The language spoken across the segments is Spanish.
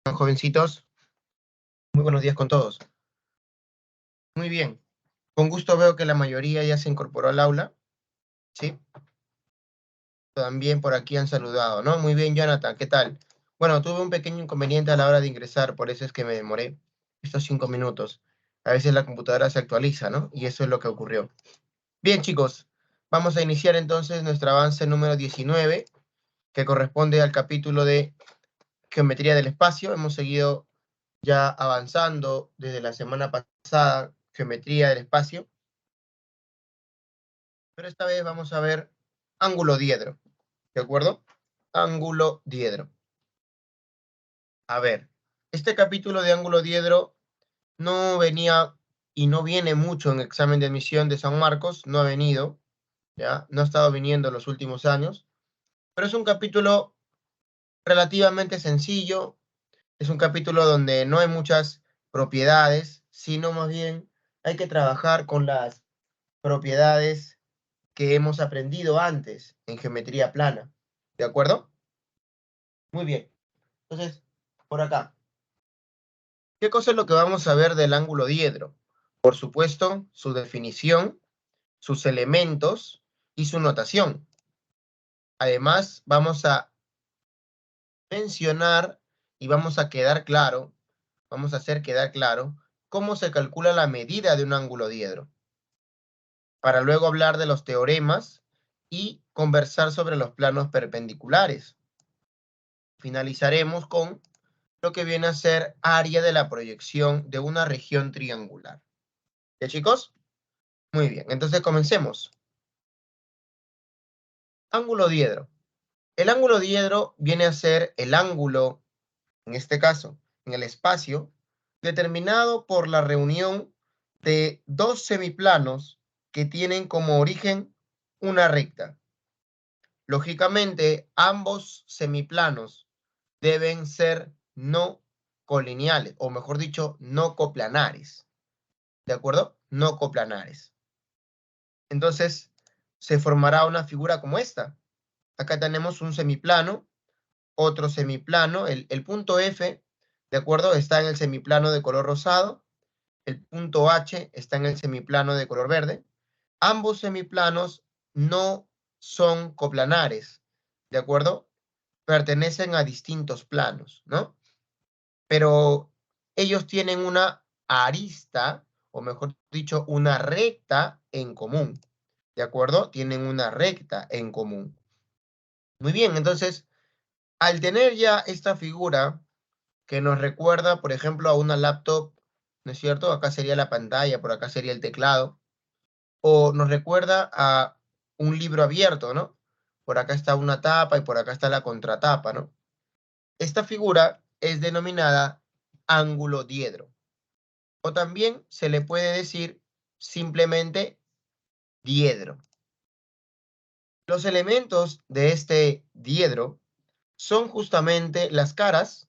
Jovencitos, muy buenos días con todos. Muy bien, con gusto veo que la mayoría ya se incorporó al aula, ¿sí? También por aquí han saludado, ¿no? Muy bien, Jonathan, ¿qué tal? Bueno, tuve un pequeño inconveniente a la hora de ingresar, por eso es que me demoré estos 5 minutos. A veces la computadora se actualiza, ¿no? Y eso es lo que ocurrió. Bien, chicos, vamos a iniciar entonces nuestro avance número 19, que corresponde al capítulo de Geometría del Espacio. Hemos seguido ya avanzando desde la semana pasada, Geometría del Espacio. Pero esta vez vamos a ver ángulo diedro, ¿de acuerdo? Ángulo diedro. A ver, este capítulo de ángulo diedro no venía y no viene mucho en examen de admisión de San Marcos, no ha venido, ¿ya? No ha estado viniendo los últimos años, pero es un capítulo relativamente sencillo, es un capítulo donde no hay muchas propiedades, sino más bien hay que trabajar con las propiedades que hemos aprendido antes en geometría plana, ¿de acuerdo? Muy bien. Entonces, por acá, ¿qué cosa es lo que vamos a ver del ángulo diedro? Por supuesto, su definición, sus elementos y su notación. Además, vamos a mencionar y vamos a hacer quedar claro cómo se calcula la medida de un ángulo diedro, para luego hablar de los teoremas y conversar sobre los planos perpendiculares. Finalizaremos con lo que viene a ser área de la proyección de una región triangular. ¿Ya, chicos? Muy bien, entonces comencemos. Ángulo diedro. El ángulo diedro viene a ser el ángulo, en este caso, en el espacio, determinado por la reunión de dos semiplanos que tienen como origen una recta. Lógicamente, ambos semiplanos deben ser no colineales, o mejor dicho, no coplanares. ¿De acuerdo? No coplanares. Entonces, se formará una figura como esta. Acá tenemos un semiplano, otro semiplano, el punto F, ¿de acuerdo? Está en el semiplano de color rosado, el punto H está en el semiplano de color verde. Ambos semiplanos no son coplanares, ¿de acuerdo? Pertenecen a distintos planos, ¿no? Pero ellos tienen una arista, o mejor dicho, una recta en común, ¿de acuerdo? Tienen una recta en común. Muy bien, entonces, al tener ya esta figura que nos recuerda, por ejemplo, a una laptop, ¿no es cierto? Acá sería la pantalla, por acá sería el teclado, o nos recuerda a un libro abierto, ¿no? Por acá está una tapa y por acá está la contratapa, ¿no? Esta figura es denominada ángulo diedro, o también se le puede decir simplemente diedro. Los elementos de este diedro son justamente las caras,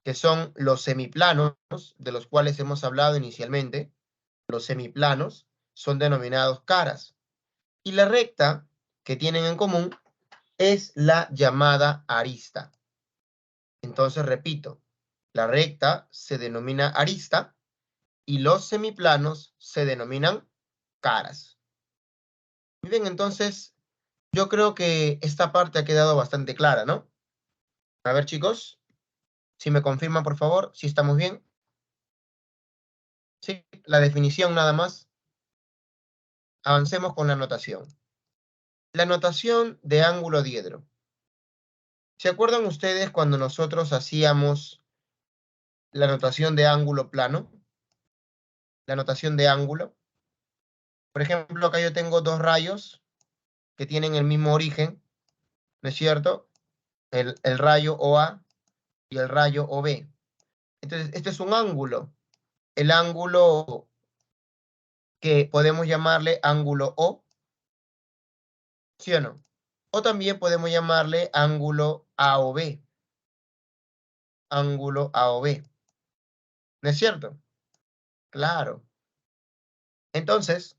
que son los semiplanos, de los cuales hemos hablado inicialmente. Los semiplanos son denominados caras. Y la recta que tienen en común es la llamada arista. Entonces, repito, la recta se denomina arista y los semiplanos se denominan caras. Muy bien, entonces, yo creo que esta parte ha quedado bastante clara, ¿no? A ver, chicos, si me confirman, por favor, si estamos bien. Sí, la definición nada más. Avancemos con la notación. La notación de ángulo diedro. ¿Se acuerdan ustedes cuando nosotros hacíamos la notación de ángulo plano? La notación de ángulo. Por ejemplo, acá yo tengo dos rayos que tienen el mismo origen, ¿no es cierto? El rayo OA y el rayo OB. Entonces, este es un ángulo. El ángulo que podemos llamarle ángulo O, ¿sí o no? O también podemos llamarle ángulo AOB. Ángulo AOB. ¿No es cierto? Claro. Entonces,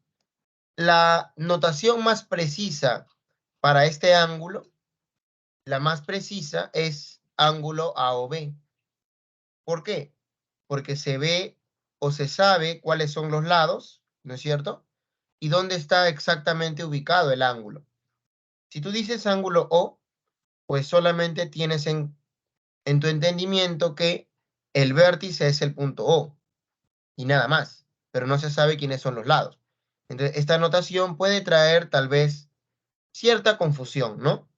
la notación más precisa para este ángulo, la más precisa es ángulo AOB. ¿Por qué? Porque se ve o se sabe cuáles son los lados, ¿no es cierto? Y dónde está exactamente ubicado el ángulo. Si tú dices ángulo O, pues solamente tienes en tu entendimiento que el vértice es el punto O y nada más, pero no se sabe quiénes son los lados. Entonces, esta notación puede traer tal vez cierta confusión, ¿no?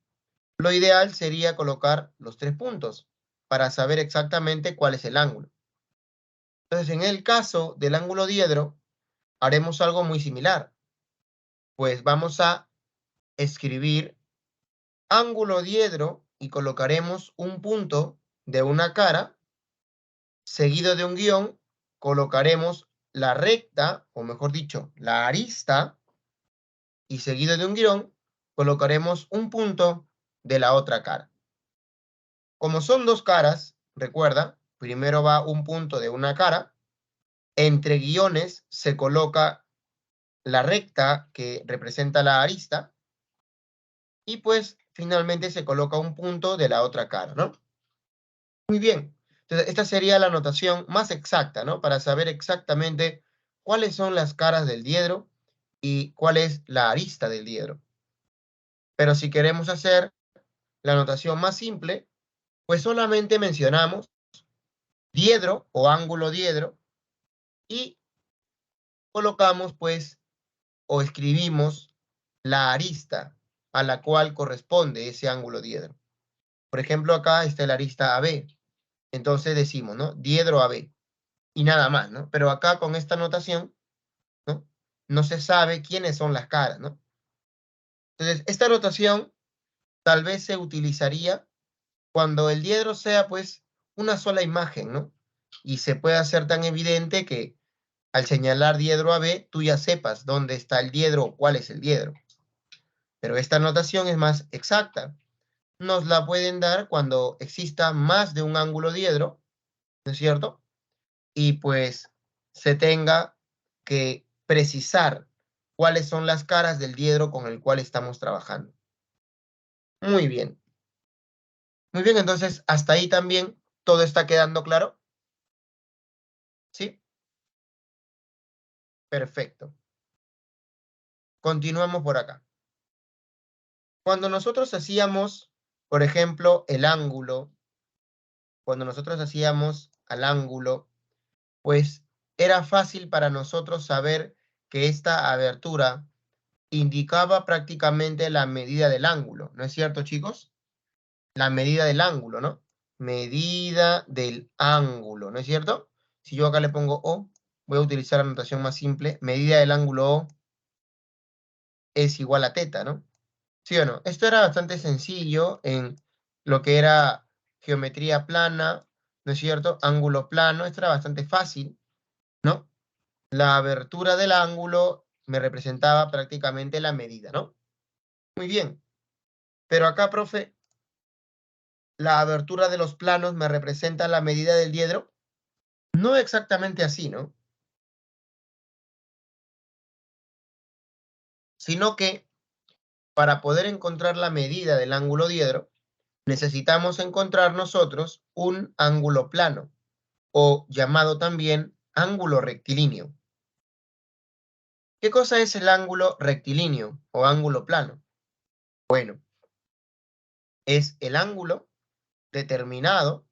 Lo ideal sería colocar los 3 puntos para saber exactamente cuál es el ángulo. Entonces, en el caso del ángulo diedro, haremos algo muy similar. Pues vamos a escribir ángulo diedro y colocaremos un punto de una cara, seguido de un guión, colocaremos la recta, o mejor dicho, la arista, y seguido de un guión, colocaremos un punto de la otra cara. Como son dos caras, recuerda, primero va un punto de una cara, entre guiones se coloca la recta que representa la arista, y pues finalmente se coloca un punto de la otra cara, ¿no? Muy bien. Entonces, esta sería la notación más exacta, ¿no? Para saber exactamente cuáles son las caras del diedro y cuál es la arista del diedro. Pero si queremos hacer la notación más simple, pues solamente mencionamos diedro o ángulo diedro y colocamos, pues, o escribimos la arista a la cual corresponde ese ángulo diedro. Por ejemplo, acá está la arista AB. Entonces decimos, ¿no? Diedro AB. Y nada más, ¿no? Pero acá con esta notación, ¿no? No se sabe quiénes son las caras, ¿no? Entonces, esta notación tal vez se utilizaría cuando el diedro sea, pues, una sola imagen, ¿no? Y se puede hacer tan evidente que al señalar diedro AB, tú ya sepas dónde está el diedro o cuál es el diedro. Pero esta notación es más exacta. Nos la pueden dar cuando exista más de un ángulo diedro, ¿no es cierto? Y pues se tenga que precisar cuáles son las caras del diedro con el cual estamos trabajando. Muy bien. Muy bien, entonces hasta ahí también todo está quedando claro. ¿Sí? Perfecto. Continuamos por acá. Cuando nosotros hacíamos, por ejemplo, el ángulo, cuando nosotros hacíamos al ángulo, pues era fácil para nosotros saber que esta abertura indicaba prácticamente la medida del ángulo, ¿no es cierto, chicos? La medida del ángulo, ¿no? Medida del ángulo, ¿no es cierto? Si yo acá le pongo O, voy a utilizar la notación más simple. Medida del ángulo O es igual a teta, ¿no? ¿Sí o no? Esto era bastante sencillo en lo que era geometría plana, ¿no es cierto? Ángulo plano, esto era bastante fácil, ¿no? La abertura del ángulo me representaba prácticamente la medida, ¿no? Muy bien. Pero acá, profe, la abertura de los planos me representa la medida del diedro. No exactamente así, ¿no? Sino que para poder encontrar la medida del ángulo diedro, necesitamos encontrar nosotros un ángulo plano, o llamado también ángulo rectilíneo. ¿Qué cosa es el ángulo rectilíneo o ángulo plano? Bueno, es el ángulo determinado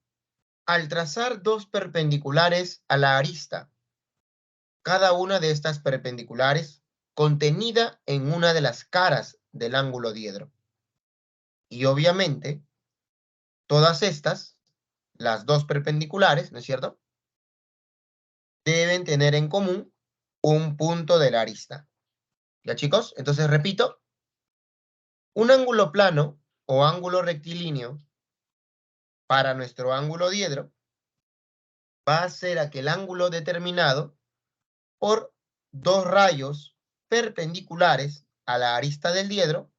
al trazar dos perpendiculares a la arista, cada una de estas perpendiculares contenida en una de las caras del ángulo diedro. Y obviamente, todas estas, las dos perpendiculares, ¿no es cierto?, deben tener en común un punto de la arista. ¿Ya, chicos? Entonces, repito, un ángulo plano o ángulo rectilíneo para nuestro ángulo diedro va a ser aquel ángulo determinado por dos rayos perpendiculares a la arista del diedro,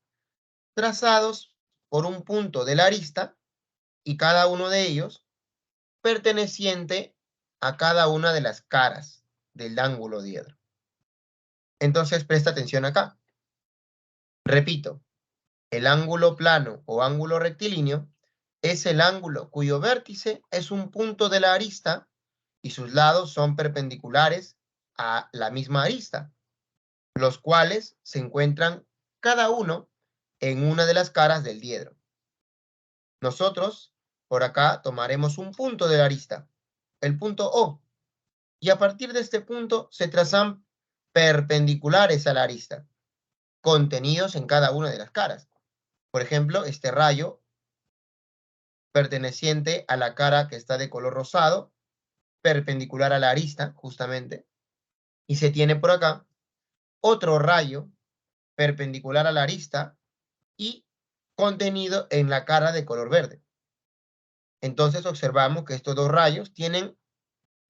trazados por un punto de la arista y cada uno de ellos perteneciente a cada una de las caras del ángulo diedro. Entonces, presta atención acá. Repito, el ángulo plano o ángulo rectilíneo es el ángulo cuyo vértice es un punto de la arista y sus lados son perpendiculares a la misma arista, los cuales se encuentran cada uno en una de las caras del diedro. Nosotros, por acá, tomaremos un punto de la arista, el punto O, y a partir de este punto se trazan perpendiculares a la arista, contenidos en cada una de las caras. Por ejemplo, este rayo perteneciente a la cara que está de color rosado, perpendicular a la arista, justamente, y se tiene por acá otro rayo perpendicular a la arista y contenido en la cara de color verde. Entonces observamos que estos dos rayos tienen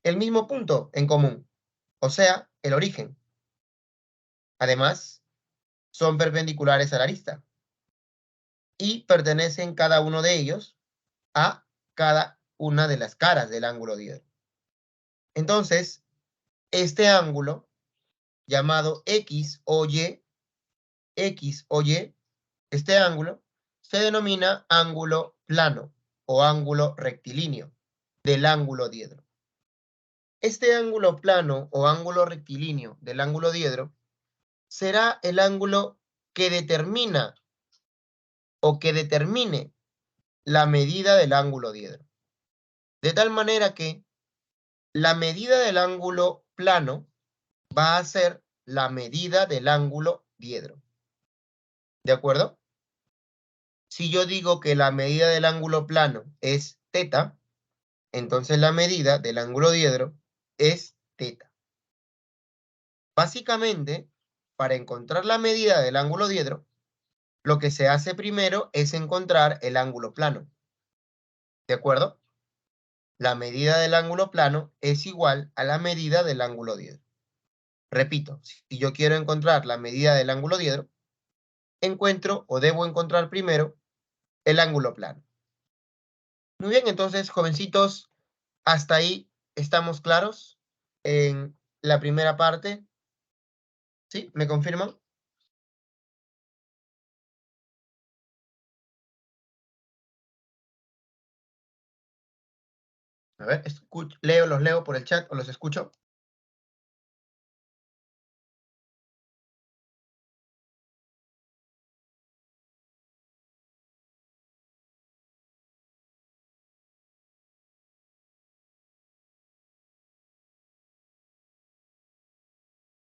el mismo punto en común, o sea, el origen. Además, son perpendiculares a la arista y pertenecen cada uno de ellos a cada una de las caras del ángulo diedro. Entonces, este ángulo llamado X o Y, este ángulo se denomina ángulo plano o ángulo rectilíneo del ángulo diedro. Este ángulo plano o ángulo rectilíneo del ángulo diedro será el ángulo que determina o que determine la medida del ángulo diedro. De tal manera que la medida del ángulo plano va a ser la medida del ángulo diedro. ¿De acuerdo? Si yo digo que la medida del ángulo plano es teta, entonces la medida del ángulo diedro es teta. Básicamente, para encontrar la medida del ángulo diedro, lo que se hace primero es encontrar el ángulo plano. ¿De acuerdo? La medida del ángulo plano es igual a la medida del ángulo diedro. Repito, si yo quiero encontrar la medida del ángulo diedro, encuentro o debo encontrar primero el ángulo plano. Muy bien, entonces, jovencitos, hasta ahí estamos claros en la primera parte. ¿Sí? ¿Me confirman? A ver, los leo por el chat o los escucho.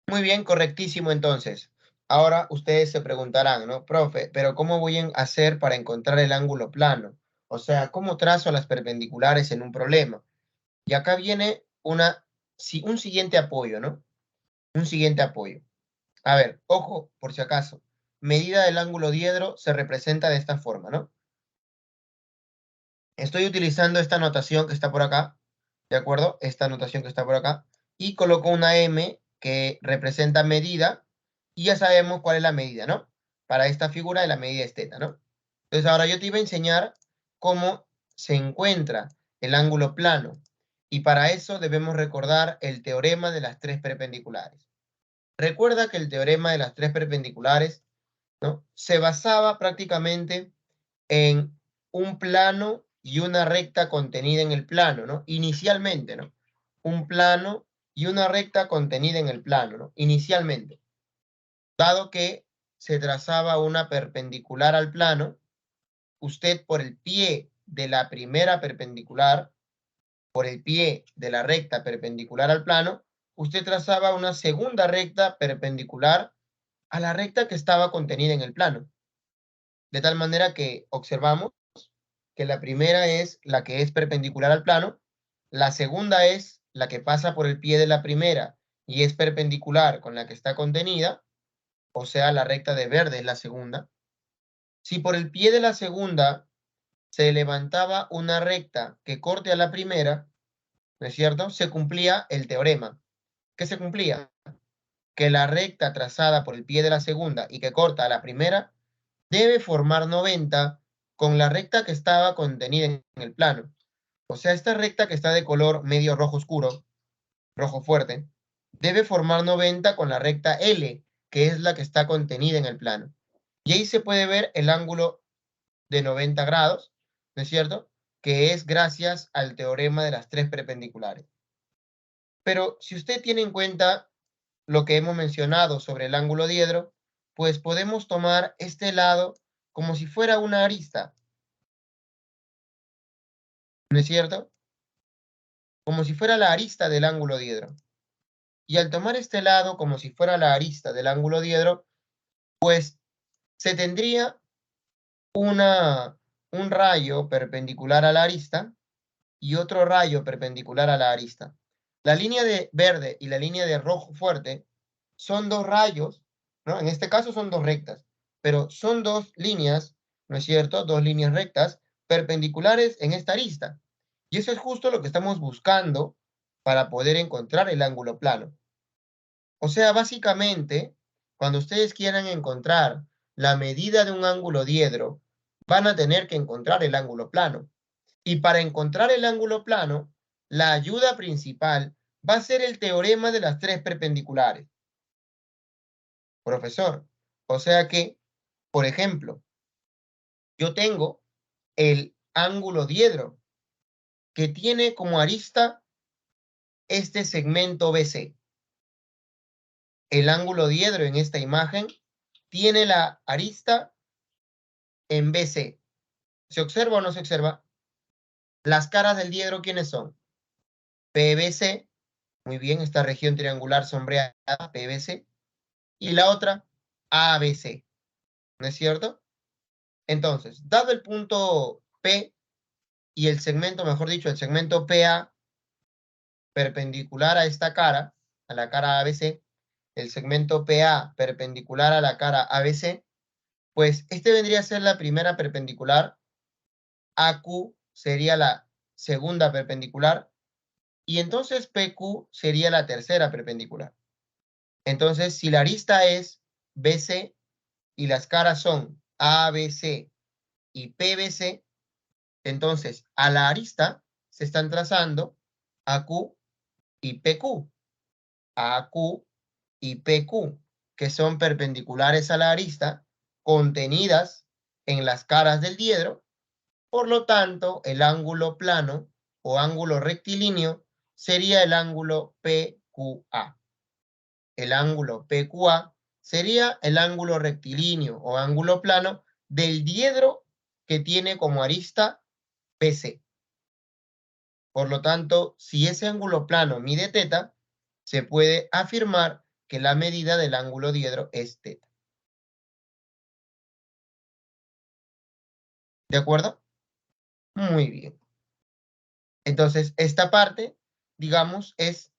Muy bien, correctísimo entonces. Ahora ustedes se preguntarán, ¿no? Profe, pero ¿cómo voy a hacer para encontrar el ángulo plano? O sea, ¿cómo trazo las perpendiculares en un problema? Y acá viene un siguiente apoyo, ¿no? Un siguiente apoyo. A ver, ojo, por si acaso. Medida del ángulo diedro se representa de esta forma, ¿no? Estoy utilizando esta notación que está por acá, ¿de acuerdo? Esta notación que está por acá. Y coloco una M que representa medida. Y ya sabemos cuál es la medida, ¿no? Para esta figura de la medida es teta, ¿no? Entonces ahora yo te iba a enseñar cómo se encuentra el ángulo plano. Y para eso debemos recordar el teorema de las tres perpendiculares. Recuerda que el teorema de las tres perpendiculares, ¿no? Se basaba prácticamente en un plano y una recta contenida en el plano, ¿no? Inicialmente, ¿no? Un plano y una recta contenida en el plano, ¿no? Inicialmente. Dado que se trazaba una perpendicular al plano, usted por el pie de la primera perpendicular, por el pie de la recta perpendicular al plano, usted trazaba una segunda recta perpendicular a la recta que estaba contenida en el plano. De tal manera que observamos que la primera es la que es perpendicular al plano, la segunda es la que pasa por el pie de la primera y es perpendicular con la que está contenida, o sea, la recta de verde es la segunda. Si por el pie de la segunda se levantaba una recta que corte a la primera, ¿no es cierto? Se cumplía el teorema. ¿Qué se cumplía? Que la recta trazada por el pie de la segunda y que corta a la primera debe formar 90 con la recta que estaba contenida en el plano. O sea, esta recta que está de color medio rojo oscuro, rojo fuerte, debe formar 90 con la recta L, que es la que está contenida en el plano. Y ahí se puede ver el ángulo de 90 grados, ¿no es cierto? Que es gracias al teorema de las tres perpendiculares. Pero si usted tiene en cuenta lo que hemos mencionado sobre el ángulo diedro, pues podemos tomar este lado como si fuera una arista, ¿no es cierto? Como si fuera la arista del ángulo diedro. Y al tomar este lado como si fuera la arista del ángulo diedro, pues se tendría un rayo perpendicular a la arista y otro rayo perpendicular a la arista. La línea de verde y la línea de rojo fuerte son dos rayos, ¿no? En este caso son dos rectas, pero son dos líneas, ¿no es cierto? Dos líneas rectas perpendiculares en esta arista. Y eso es justo lo que estamos buscando para poder encontrar el ángulo plano. O sea, básicamente, cuando ustedes quieran encontrar la medida de un ángulo diedro, van a tener que encontrar el ángulo plano. Y para encontrar el ángulo plano, la ayuda principal va a ser el teorema de las tres perpendiculares. Profesor, o sea que, por ejemplo, yo tengo el ángulo diedro que tiene como arista este segmento BC. El ángulo diedro en esta imagen tiene la arista en BC. ¿Se observa o no se observa? Las caras del diedro, ¿quiénes son? PBC, muy bien, esta región triangular sombreada, PBC, y la otra, ABC, ¿no es cierto? Entonces, dado el punto P y el segmento, mejor dicho, el segmento PA perpendicular a esta cara, a la cara ABC, el segmento PA perpendicular a la cara ABC, pues este vendría a ser la primera perpendicular, AQ sería la segunda perpendicular, y entonces PQ sería la tercera perpendicular. Entonces, si la arista es BC y las caras son ABC y PBC, entonces a la arista se están trazando AQ y PQ. AQ y PQ, que son perpendiculares a la arista, contenidas en las caras del diedro. Por lo tanto, el ángulo plano o ángulo rectilíneo sería el ángulo PQA. El ángulo PQA sería el ángulo rectilíneo o ángulo plano del diedro que tiene como arista PC. Por lo tanto, si ese ángulo plano mide θ, se puede afirmar que la medida del ángulo diedro es θ. ¿De acuerdo? Muy bien. Entonces, esta parte, digamos, es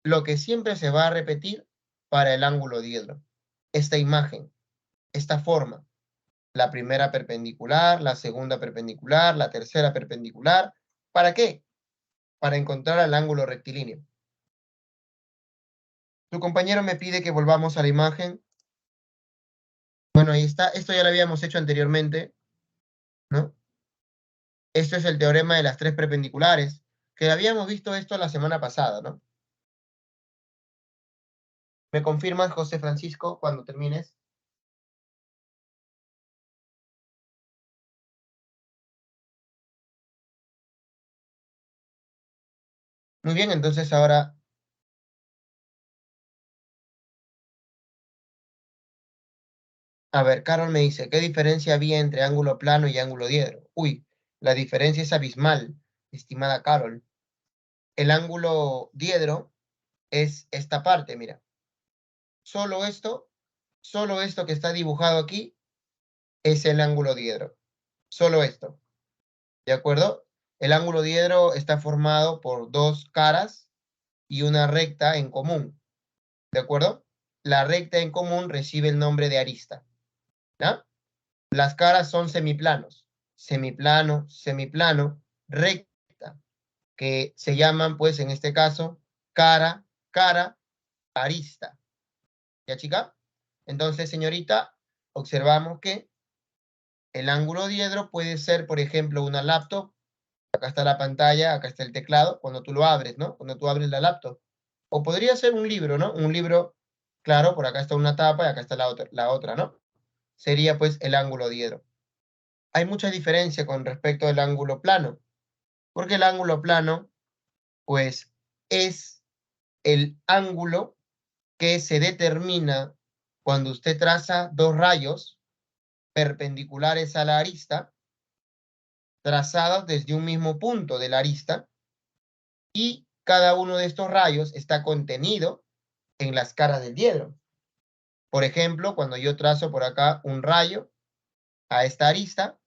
lo que siempre se va a repetir para el ángulo diedro. Esta imagen, esta forma. La primera perpendicular, la segunda perpendicular, la tercera perpendicular. ¿Para qué? Para encontrar el ángulo rectilíneo. Tu compañero me pide que volvamos a la imagen. Bueno, ahí está. Esto ya lo habíamos hecho anteriormente, ¿no? Esto es el teorema de las tres perpendiculares, que habíamos visto esto la semana pasada, ¿no? ¿Me confirmas, José Francisco, cuando termines? Muy bien, entonces ahora, a ver, Carol me dice, ¿qué diferencia había entre ángulo plano y ángulo diedro? Uy, la diferencia es abismal, estimada Carol. El ángulo diedro es esta parte, mira. Solo esto que está dibujado aquí es el ángulo diedro. Solo esto. ¿De acuerdo? El ángulo diedro está formado por dos caras y una recta en común. ¿De acuerdo? La recta en común recibe el nombre de arista. ¿Ya? Las caras son semiplanos. Semiplano, semiplano, recta, que se llaman, pues, en este caso, cara, cara, arista. ¿Ya, chica? Entonces, señorita, observamos que el ángulo diedro puede ser, por ejemplo, una laptop. Acá está la pantalla, acá está el teclado, cuando tú lo abres, ¿no? Cuando tú abres la laptop. O podría ser un libro, ¿no? Un libro, claro, por acá está una tapa y acá está la otra, ¿no? Sería, pues, el ángulo diedro. hay mucha diferencia con respecto al ángulo plano, porque el ángulo plano, pues, es el ángulo que se determina cuando usted traza dos rayos perpendiculares a la arista, trazados desde un mismo punto de la arista, y cada uno de estos rayos está contenido en las caras del diedro. Por ejemplo, cuando yo trazo por acá un rayo a esta arista,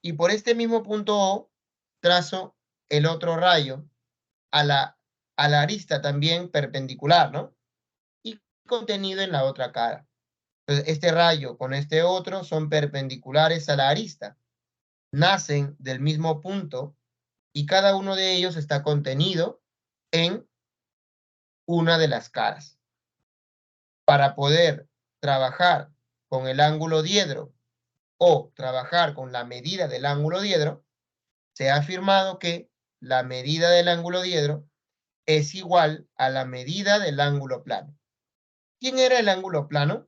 y por este mismo punto O trazo el otro rayo a la arista también perpendicular, ¿no? Y contenido en la otra cara. Entonces, este rayo con este otro son perpendiculares a la arista. Nacen del mismo punto y cada uno de ellos está contenido en una de las caras. Para poder trabajar con el ángulo diedro o trabajar con la medida del ángulo diedro, se ha afirmado que la medida del ángulo diedro es igual a la medida del ángulo plano. ¿Quién era el ángulo plano?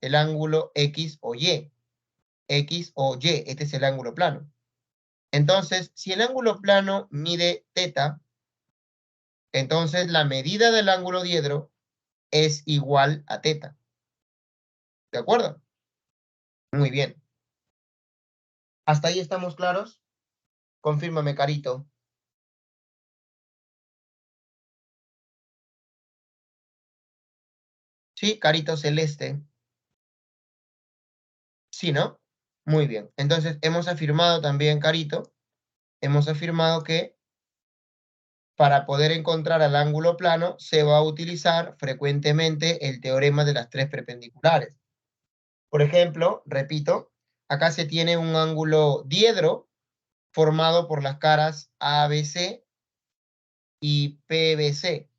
El ángulo X o Y. X o Y, este es el ángulo plano. Entonces, si el ángulo plano mide teta, entonces la medida del ángulo diedro es igual a teta. ¿De acuerdo? Muy bien. ¿Hasta ahí estamos claros? Confírmame, Carito. Sí, Carito celeste. Sí, ¿no? Muy bien. Entonces, hemos afirmado también, Carito, hemos afirmado que para poder encontrar el ángulo plano se va a utilizar frecuentemente el teorema de las tres perpendiculares. Por ejemplo, repito, acá se tiene un ángulo diedro formado por las caras ABC y PBC,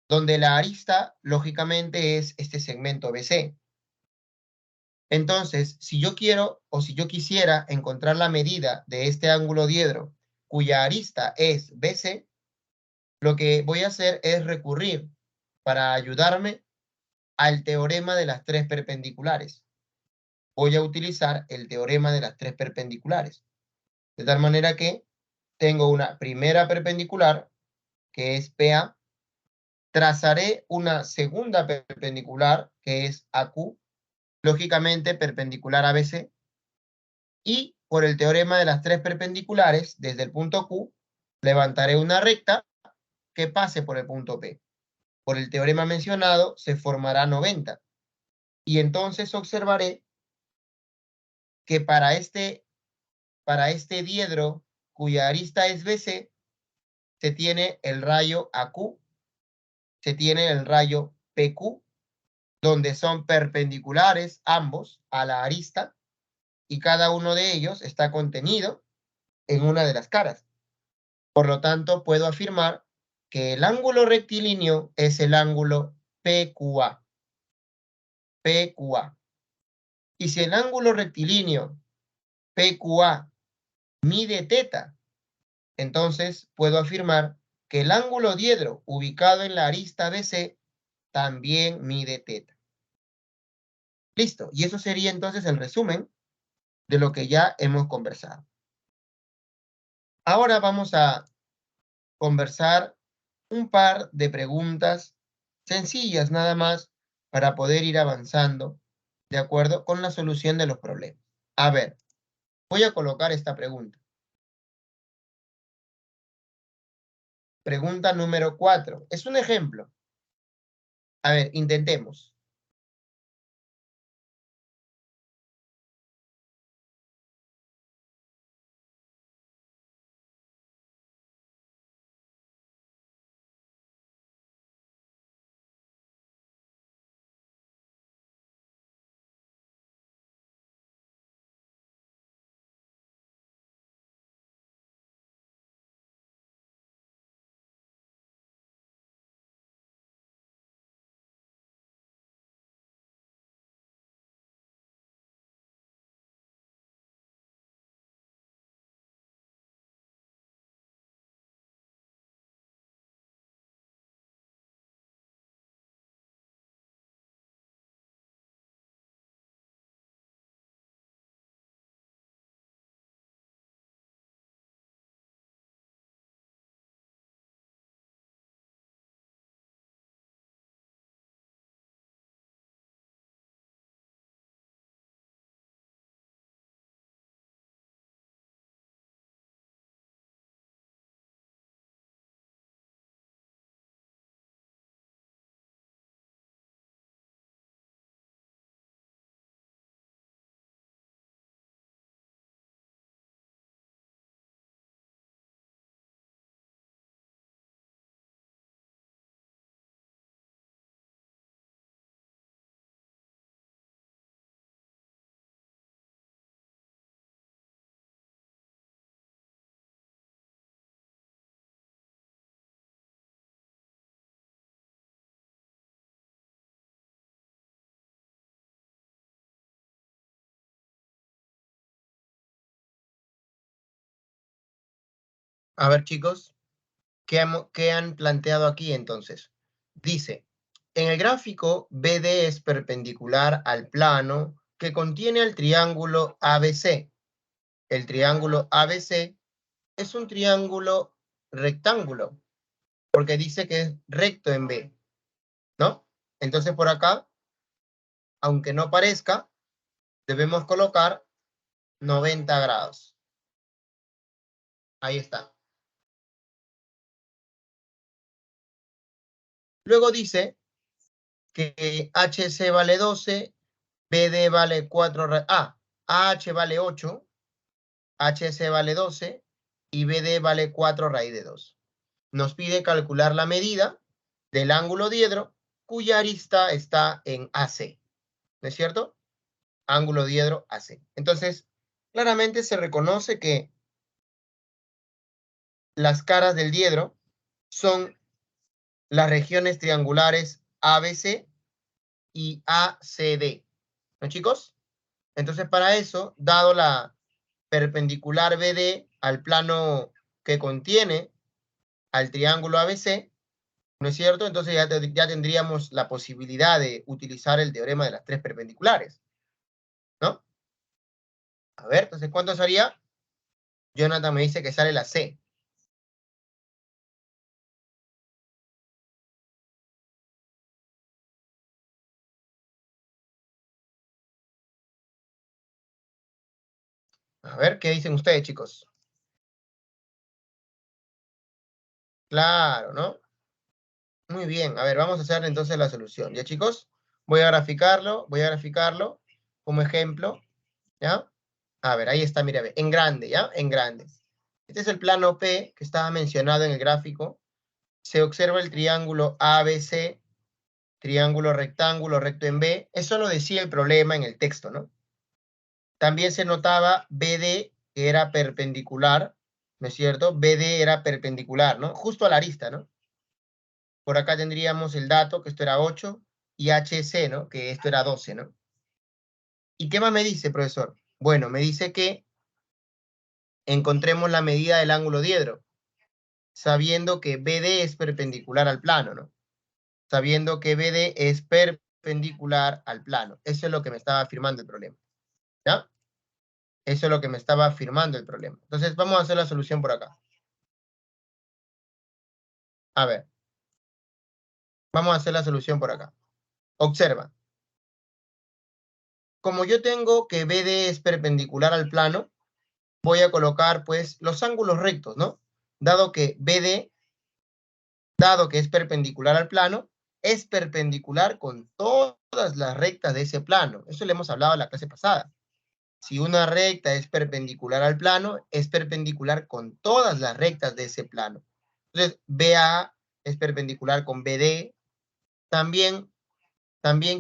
donde la arista, lógicamente, es este segmento BC. Entonces, si yo quiero o si yo quisiera encontrar la medida de este ángulo diedro cuya arista es BC, lo que voy a hacer es recurrir para ayudarme al teorema de las tres perpendiculares. Voy a utilizar el teorema de las tres perpendiculares. De tal manera que tengo una primera perpendicular, que es PA. Trazaré una segunda perpendicular, que es AQ, lógicamente perpendicular a BC. Y por el teorema de las tres perpendiculares, desde el punto Q, levantaré una recta que pase por el punto P. Por el teorema mencionado, se formará 90. Y entonces observaré que para este diedro cuya arista es BC, se tiene el rayo AQ, se tiene el rayo PQ, donde son perpendiculares ambos a la arista y cada uno de ellos está contenido en una de las caras. Por lo tanto, puedo afirmar que el ángulo rectilíneo es el ángulo PQA. PQA. Y si el ángulo rectilíneo PQA mide teta, entonces puedo afirmar que el ángulo diedro ubicado en la arista BC también mide teta. Listo. Y eso sería entonces el resumen de lo que ya hemos conversado. Ahora vamos a conversar un par de preguntas sencillas nada más para poder ir avanzando de acuerdo con la solución de los problemas. A ver, voy a colocar esta pregunta. Pregunta número 4. Es un ejemplo. A ver, intentemos. A ver, chicos, ¿qué han planteado aquí entonces? Dice, en el gráfico, BD es perpendicular al plano que contiene el triángulo ABC. El triángulo ABC es un triángulo rectángulo, porque dice que es recto en B, ¿no? Entonces por acá, aunque no parezca, debemos colocar 90 grados. Ahí está. Luego dice que HC vale 12, BD vale 4, AH vale 8, HC vale 12 y BD vale 4 raíz de 2. Nos pide calcular la medida del ángulo diedro cuya arista está en AC, ¿no es cierto? Ángulo diedro AC. Entonces, claramente se reconoce que las caras del diedro son las regiones triangulares ABC y ACD, ¿no, chicos? Entonces, para eso, dado la perpendicular BD al plano que contiene al triángulo ABC, ¿no es cierto? Entonces ya tendríamos la posibilidad de utilizar el teorema de las tres perpendiculares, ¿no? A ver, entonces, ¿cuánto sería? Jonathan me dice que sale la C. A ver, ¿qué dicen ustedes, chicos? Claro, ¿no? Muy bien. A ver, vamos a hacer entonces la solución. ¿Ya, chicos? Voy a graficarlo como ejemplo, ¿ya? A ver, ahí está, mira, ve, en grande, ¿ya? En grande. Este es el plano P que estaba mencionado en el gráfico. Se observa el triángulo ABC, triángulo rectángulo recto en B. Eso lo decía el problema en el texto, ¿no? También se notaba BD, que era perpendicular, ¿no es cierto? BD era perpendicular, ¿no? Justo a la arista, ¿no? Por acá tendríamos el dato, que esto era 8, y HC, ¿no? Que esto era 12, ¿no? ¿Y qué más me dice, profesor? Bueno, me dice que encontremos la medida del ángulo diedro, sabiendo que BD es perpendicular al plano, ¿no? Sabiendo que BD es perpendicular al plano. Eso es lo que me estaba afirmando el problema, ¿ya? Eso es lo que me estaba afirmando el problema. Entonces, vamos a hacer la solución por acá. A ver, vamos a hacer la solución por acá. Observa. Como yo tengo que BD es perpendicular al plano, voy a colocar, pues, los ángulos rectos, ¿no? Dado que BD, dado que es perpendicular al plano, es perpendicular con todas las rectas de ese plano. Eso le hemos hablado en la clase pasada. Si una recta es perpendicular al plano, es perpendicular con todas las rectas de ese plano. Entonces, BA es perpendicular con BD. También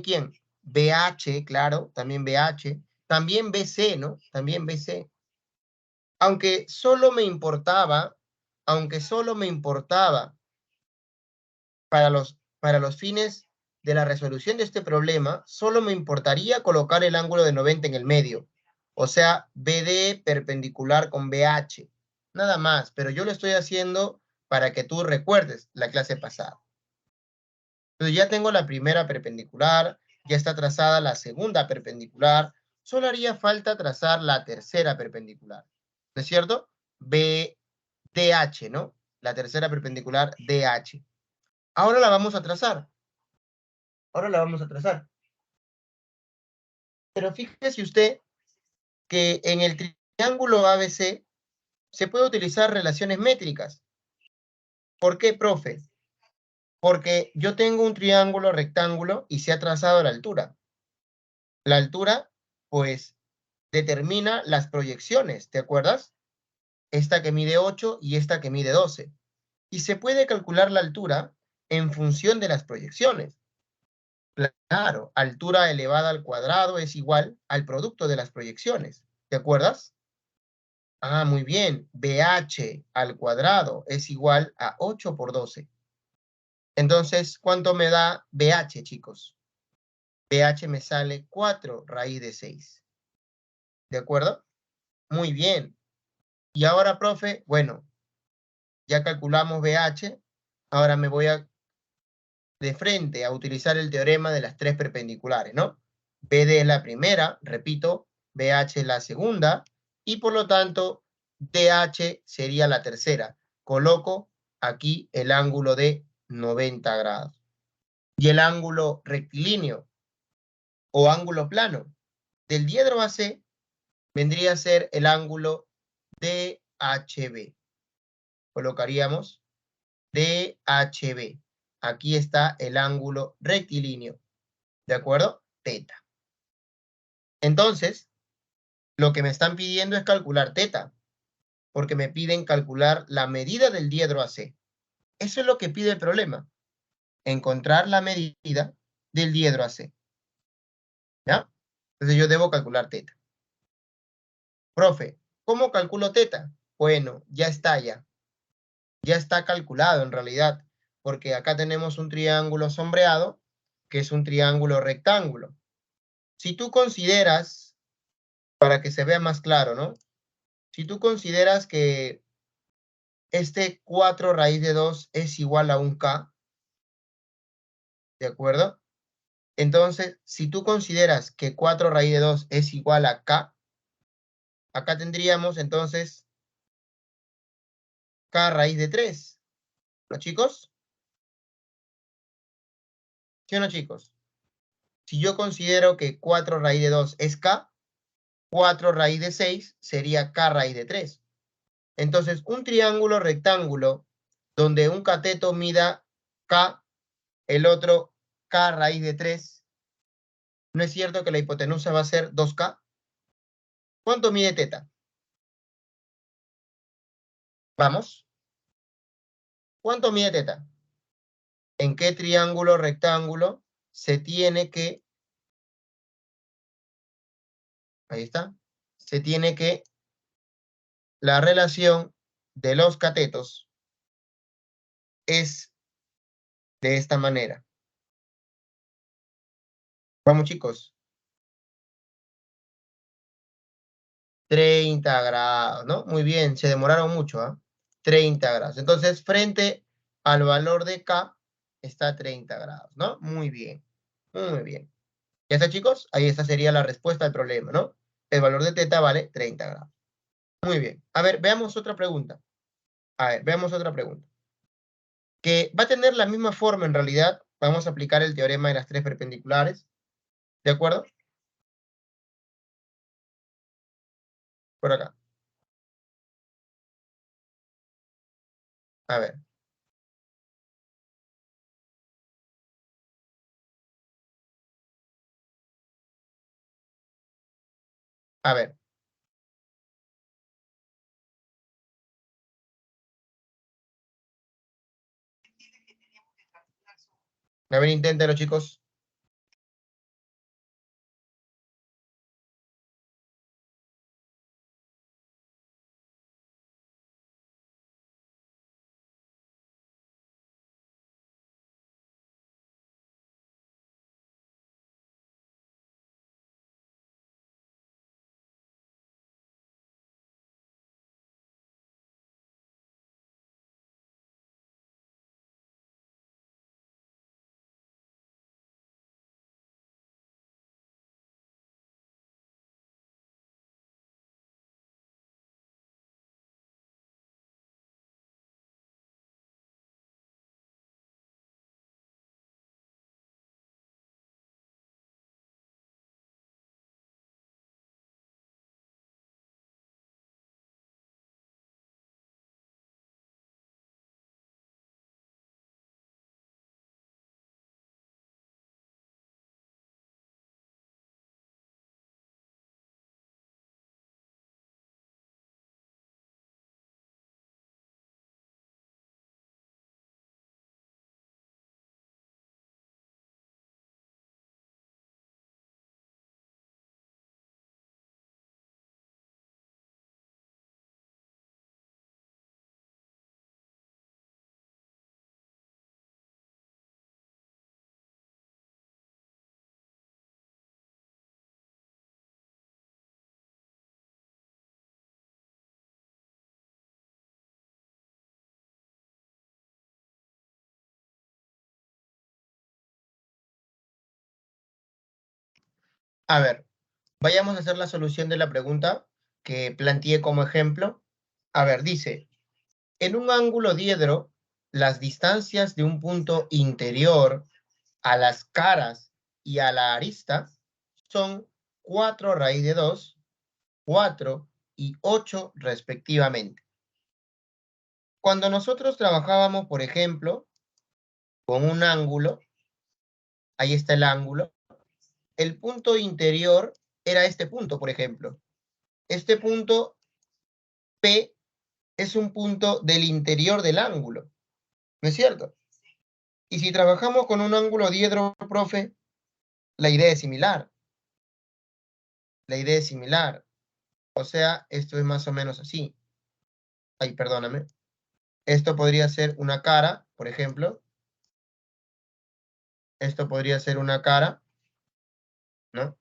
¿quién? BH, claro, también BH. También BC, ¿no? También BC. Aunque solo me importaba, aunque solo me importaba para los fines de la resolución de este problema, solo me importaría colocar el ángulo de 90 en el medio. O sea, BD perpendicular con BH. Nada más, pero yo lo estoy haciendo para que tú recuerdes la clase pasada. Entonces ya tengo la primera perpendicular, ya está trazada la segunda perpendicular, solo haría falta trazar la tercera perpendicular. ¿No es cierto? BDH, ¿no? La tercera perpendicular DH. Ahora la vamos a trazar. Ahora la vamos a trazar. Pero fíjese usted que en el triángulo ABC se puede utilizar relaciones métricas. ¿Por qué, profe? Porque yo tengo un triángulo rectángulo y se ha trazado la altura. La altura, pues, determina las proyecciones, ¿te acuerdas? Esta que mide 8 y esta que mide 12. Y se puede calcular la altura en función de las proyecciones. Claro, altura elevada al cuadrado es igual al producto de las proyecciones. ¿Te acuerdas? Ah, muy bien. BH al cuadrado es igual a 8 por 12. Entonces, ¿cuánto me da BH, chicos? BH me sale 4 raíz de 6. ¿De acuerdo? Muy bien. Y ahora, profe, bueno, Ya calculamos BH. Ahora me voy de frente a utilizar el teorema de las tres perpendiculares, ¿no? BD es la primera, repito, BH es la segunda, y por lo tanto, DH sería la tercera. Coloco aquí el ángulo de 90 grados. Y el ángulo rectilíneo o ángulo plano del diedro AC vendría a ser el ángulo DHB. Colocaríamos DHB. Aquí está el ángulo rectilíneo. ¿De acuerdo? Teta. Entonces, lo que me están pidiendo es calcular teta, porque me piden calcular la medida del diedro AC. Eso es lo que pide el problema. Encontrar la medida del diedro AC. ¿Ya? Entonces yo debo calcular teta. Profe, ¿cómo calculo teta? Bueno, ya está ya. Ya está calculado en realidad, porque acá tenemos un triángulo sombreado, que es un triángulo rectángulo. Si tú consideras, para que se vea más claro, ¿no? Si tú consideras que este 4 raíz de 2 es igual a un K, ¿de acuerdo? Entonces, si tú consideras que 4 raíz de 2 es igual a K, acá tendríamos entonces K raíz de 3. ¿No, chicos? ¿Sí o no, chicos? Si yo considero que 4 raíz de 2 es K, 4 raíz de 6 sería K raíz de 3. Entonces, un triángulo rectángulo donde un cateto mida K, el otro K raíz de 3, ¿no es cierto que la hipotenusa va a ser 2K? ¿Cuánto mide teta? Vamos. ¿Cuánto mide teta? ¿En qué triángulo rectángulo se tiene que, ahí está, se tiene que la relación de los catetos es de esta manera? Vamos, chicos. 30 grados, ¿no? Muy bien, se demoraron mucho, ¿ah? 30 grados. Entonces, frente al valor de K está 30 grados, ¿no? Muy bien, muy bien. ¿Ya está, chicos? Ahí esta sería la respuesta al problema, ¿no? El valor de teta vale 30 grados. Muy bien. A ver, veamos otra pregunta. A ver, veamos otra pregunta. Que va a tener la misma forma en realidad. Vamos a aplicar el teorema de las tres perpendiculares. ¿De acuerdo? Por acá. A ver. A ver. A ver, inténtalo, chicos. A ver, vayamos a hacer la solución de la pregunta que planteé como ejemplo. A ver, dice, en un ángulo diedro, las distancias de un punto interior a las caras y a la arista son 4 raíz de 2, 4 y 8 respectivamente. Cuando nosotros trabajábamos, por ejemplo, con un ángulo, ahí está el ángulo, el punto interior era este punto, por ejemplo. Este punto P es un punto del interior del ángulo, ¿no es cierto? Y si trabajamos con un ángulo diedro, profe, la idea es similar. La idea es similar. O sea, esto es más o menos así. Ay, perdóname. Esto podría ser una cara, por ejemplo. Esto podría ser una cara, ¿no?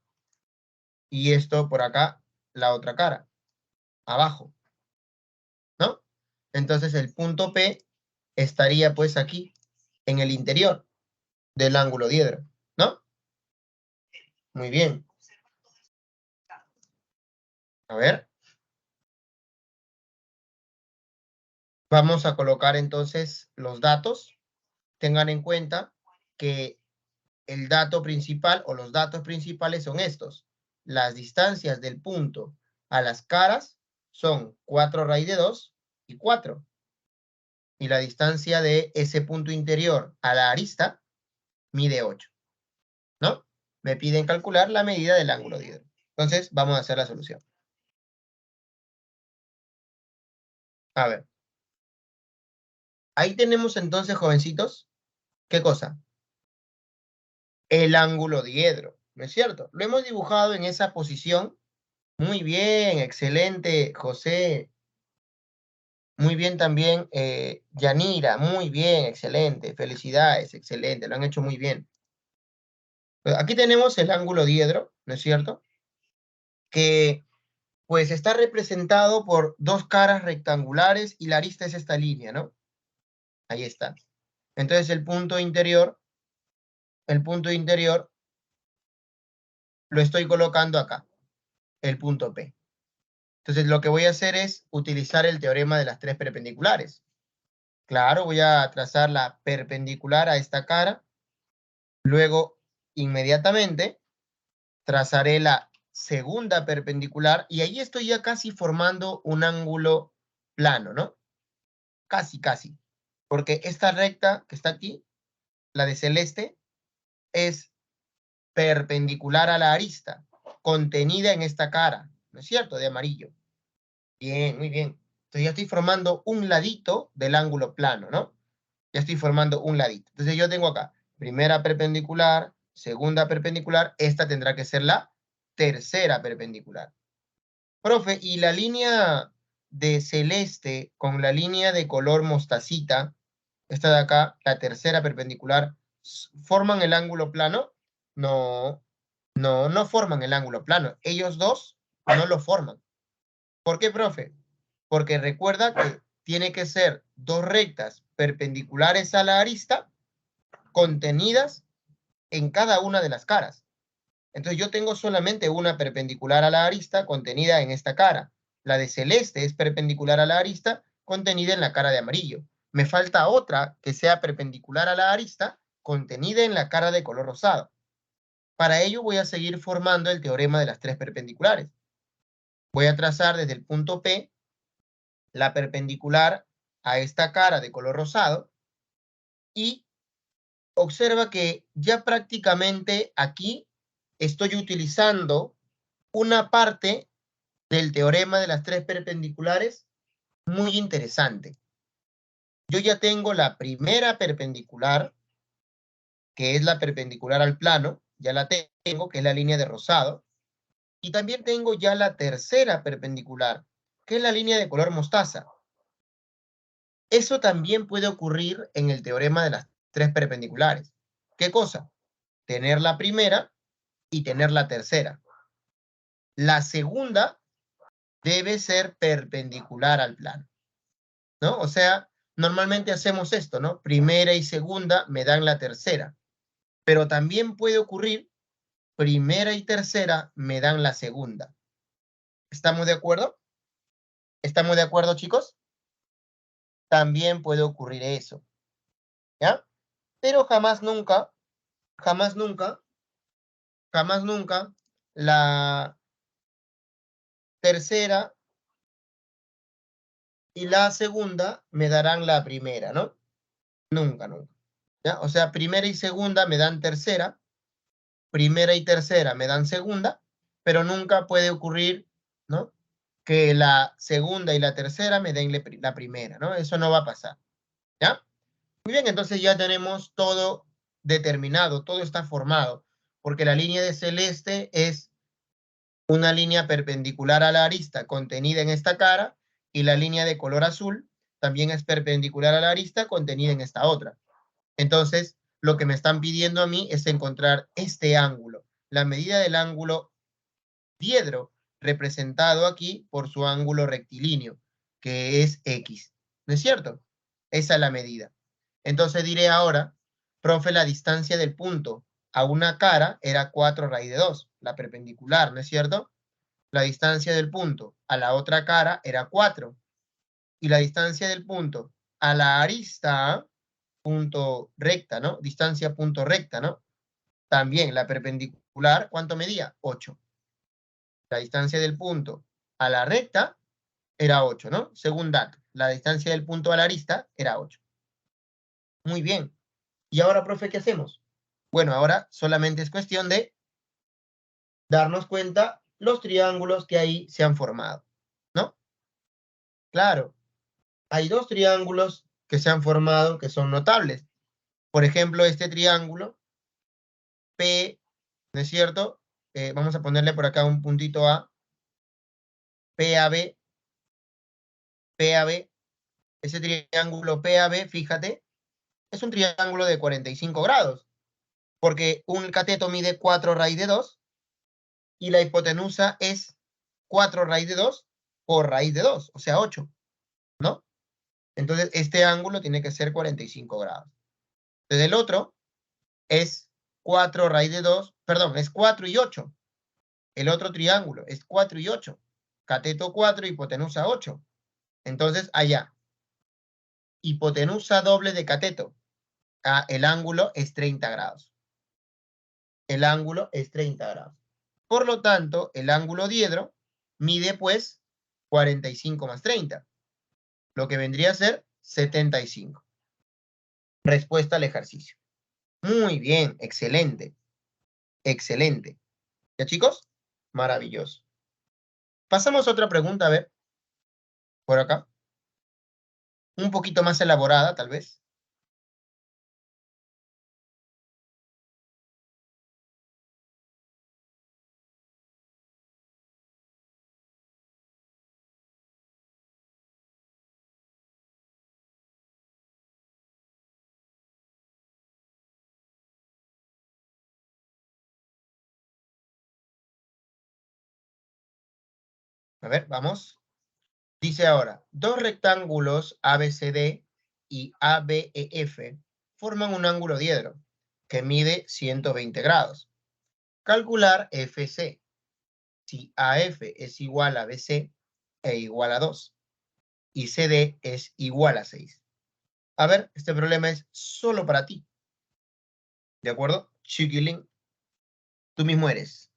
Y esto por acá, la otra cara, abajo, ¿no? Entonces el punto P estaría pues aquí, en el interior del ángulo diedro, ¿no? Muy bien. A ver. Vamos a colocar entonces los datos. Tengan en cuenta que el dato principal o los datos principales son estos. Las distancias del punto a las caras son 4 raíz de 2 y 4. Y la distancia de ese punto interior a la arista mide 8, ¿no? Me piden calcular la medida del ángulo diedro. Entonces, vamos a hacer la solución. A ver. Ahí tenemos entonces, jovencitos, ¿qué cosa? El ángulo diedro, ¿no es cierto? Lo hemos dibujado en esa posición. Muy bien, excelente, José. Muy bien también, Yanira, muy bien, excelente. Felicidades, excelente, lo han hecho muy bien. Aquí tenemos el ángulo diedro, ¿no es cierto? Que pues está representado por dos caras rectangulares y la arista es esta línea, ¿no? Ahí está. Entonces el punto interior lo estoy colocando acá, el punto P. Entonces lo que voy a hacer es utilizar el teorema de las tres perpendiculares. Claro, voy a trazar la perpendicular a esta cara. Luego, inmediatamente, trazaré la segunda perpendicular y ahí estoy ya casi formando un ángulo plano, ¿no? Casi, casi. Porque esta recta que está aquí, la de celeste, es perpendicular a la arista, contenida en esta cara, ¿no es cierto? De amarillo. Bien, muy bien. Entonces ya estoy formando un ladito del ángulo plano, ¿no? Ya estoy formando un ladito. Entonces yo tengo acá primera perpendicular, segunda perpendicular, esta tendrá que ser la tercera perpendicular. Profe, ¿y la línea de celeste con la línea de color mostacita, esta de acá, la tercera perpendicular, forman el ángulo plano? No, no forman el ángulo plano. Ellos dos no lo forman. ¿Por qué, profe? Porque recuerda que tiene que ser dos rectas perpendiculares a la arista contenidas en cada una de las caras. Entonces yo tengo solamente una perpendicular a la arista contenida en esta cara. La de celeste es perpendicular a la arista contenida en la cara de amarillo. Me falta otra que sea perpendicular a la arista contenida en la cara de color rosado. Para ello voy a seguir formando el teorema de las tres perpendiculares. Voy a trazar desde el punto P la perpendicular a esta cara de color rosado y observa que ya prácticamente aquí estoy utilizando una parte del teorema de las tres perpendiculares muy interesante. Yo ya tengo la primera perpendicular, que es la perpendicular al plano, ya la tengo, que es la línea de rosado, y también tengo ya la tercera perpendicular, que es la línea de color mostaza. Eso también puede ocurrir en el teorema de las tres perpendiculares. ¿Qué cosa? Tener la primera y tener la tercera. La segunda debe ser perpendicular al plano, ¿no? O sea, normalmente hacemos esto, ¿no? Primera y segunda me dan la tercera. Pero también puede ocurrir primera y tercera me dan la segunda. ¿Estamos de acuerdo? ¿Estamos de acuerdo, chicos? También puede ocurrir eso, ¿ya? Pero jamás nunca, jamás nunca, jamás nunca la tercera y la segunda me darán la primera, ¿no? Nunca, nunca. ¿Ya? O sea, primera y segunda me dan tercera, primera y tercera me dan segunda, pero nunca puede ocurrir, ¿no? Que la segunda y la tercera me den la primera, ¿no? Eso no va a pasar, ¿ya? Muy bien, entonces ya tenemos todo determinado, todo está formado, porque la línea de celeste es una línea perpendicular a la arista contenida en esta cara y la línea de color azul también es perpendicular a la arista contenida en esta otra. Entonces, lo que me están pidiendo a mí es encontrar este ángulo, la medida del ángulo diedro, representado aquí por su ángulo rectilíneo, que es X. ¿No es cierto? Esa es la medida. Entonces diré ahora, profe, la distancia del punto a una cara era 4 raíz de 2, la perpendicular, ¿no es cierto? La distancia del punto a la otra cara era 4. Y la distancia del punto a la arista, punto recta, ¿no? Distancia punto recta, ¿no? También la perpendicular, ¿cuánto medía? 8. La distancia del punto a la recta era 8, ¿no? Según dato, la distancia del punto a la arista era 8. Muy bien. ¿Y ahora, profe, qué hacemos? Bueno, ahora solamente es cuestión de darnos cuenta los triángulos que ahí se han formado, ¿no? Claro, hay dos triángulos que se han formado que son notables. Por ejemplo, este triángulo P, ¿no es cierto? Vamos a ponerle por acá un puntito A, PAB, PAB. Ese triángulo PAB, fíjate, es un triángulo de 45 grados, porque un cateto mide 4 raíz de 2 y la hipotenusa es 4 raíz de 2 por raíz de 2, o sea, 8, ¿no? Entonces, este ángulo tiene que ser 45 grados. Entonces, el otro es 4 raíz de 2, perdón, es 4 y 8. El otro triángulo es 4 y 8. Cateto 4, hipotenusa 8. Entonces, allá, hipotenusa doble de cateto. El ángulo es 30 grados. El ángulo es 30 grados. Por lo tanto, el ángulo diedro mide, pues, 45 más 30, lo que vendría a ser 75. Respuesta al ejercicio. Muy bien, excelente, excelente. ¿Ya, chicos? Maravilloso. Pasamos a otra pregunta, a ver, por acá. Un poquito más elaborada, tal vez. A ver, vamos. Dice ahora, dos rectángulos ABCD y ABEF forman un ángulo diedro que mide 120 grados. Calcular FC. Si AF es igual a BC e igual a 2 y CD es igual a 6. A ver, este problema es solo para ti. ¿De acuerdo? Chiquilín, tú mismo eres.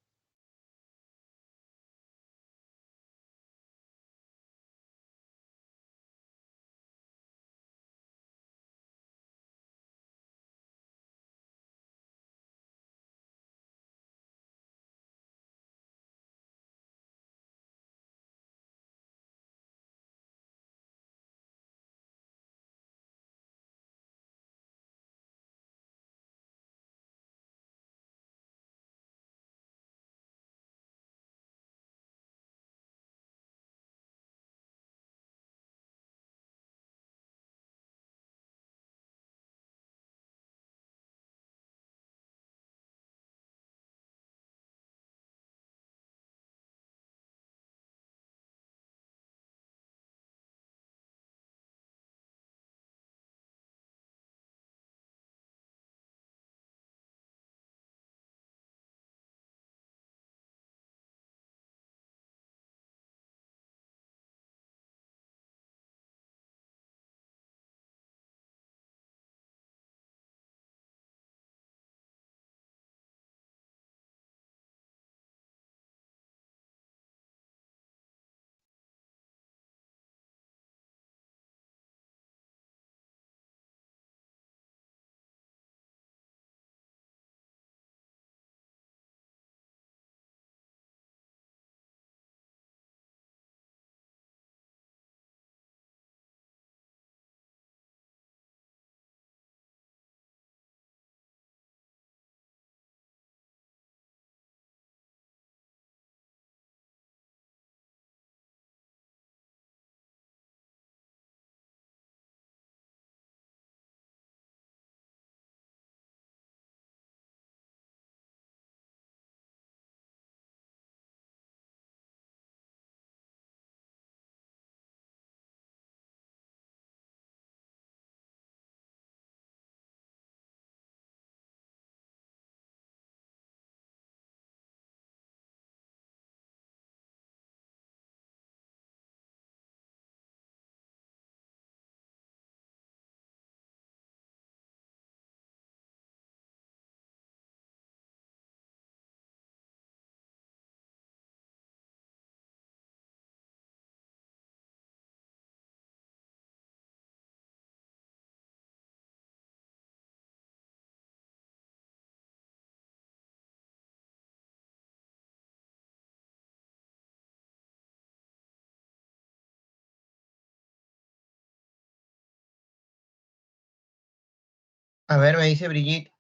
A ver, me dice Brigitte.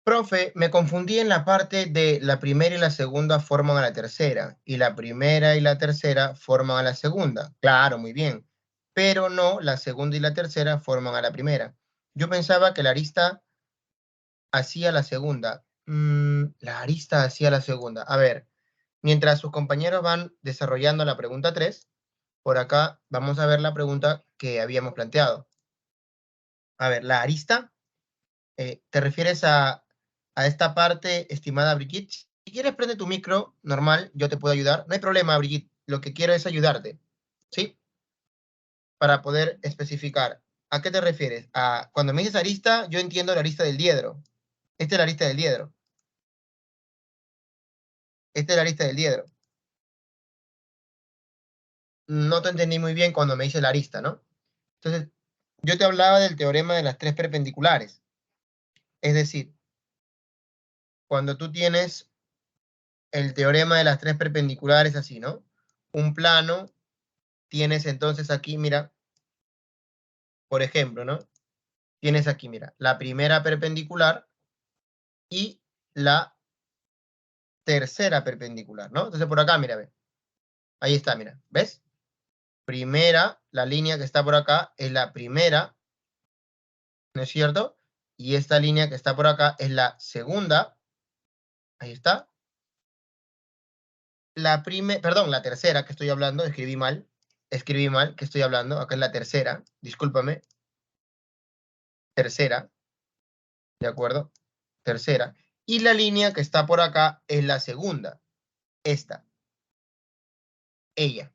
Profe, me confundí en la parte de la primera y la segunda forman a la tercera, y la primera y la tercera forman a la segunda. Claro, muy bien. Pero no, la segunda y la tercera forman a la primera. Yo pensaba que la arista hacía la segunda. La arista hacía la segunda. A ver, mientras sus compañeros van desarrollando la pregunta 3, por acá vamos a ver la pregunta que habíamos planteado. A ver, la arista, ¿te refieres a esta parte, estimada Brigitte? Si quieres, prende tu micro normal, yo te puedo ayudar. No hay problema, Brigitte. Lo que quiero es ayudarte, ¿sí? Para poder especificar. ¿A qué te refieres? Cuando me dices arista, yo entiendo la arista del diedro. Esta es la arista del diedro. Esta es la arista del diedro. No te entendí muy bien cuando me dices la arista, ¿no? Entonces, yo te hablaba del teorema de las tres perpendiculares. Es decir, cuando tú tienes el teorema de las tres perpendiculares así, ¿no? Un plano, tienes entonces aquí, mira, por ejemplo, ¿no? Tienes aquí, mira, la primera perpendicular y la tercera perpendicular, ¿no? Entonces por acá, mira, ve. Ahí está, mira, ¿ves? Primera, la línea que está por acá es la primera, ¿no es cierto? Y esta línea que está por acá es la segunda. Ahí está. La tercera que estoy hablando, escribí mal, que estoy hablando, acá es la tercera, discúlpame, tercera, ¿de acuerdo? Tercera. Y la línea que está por acá es la segunda, esta, ella.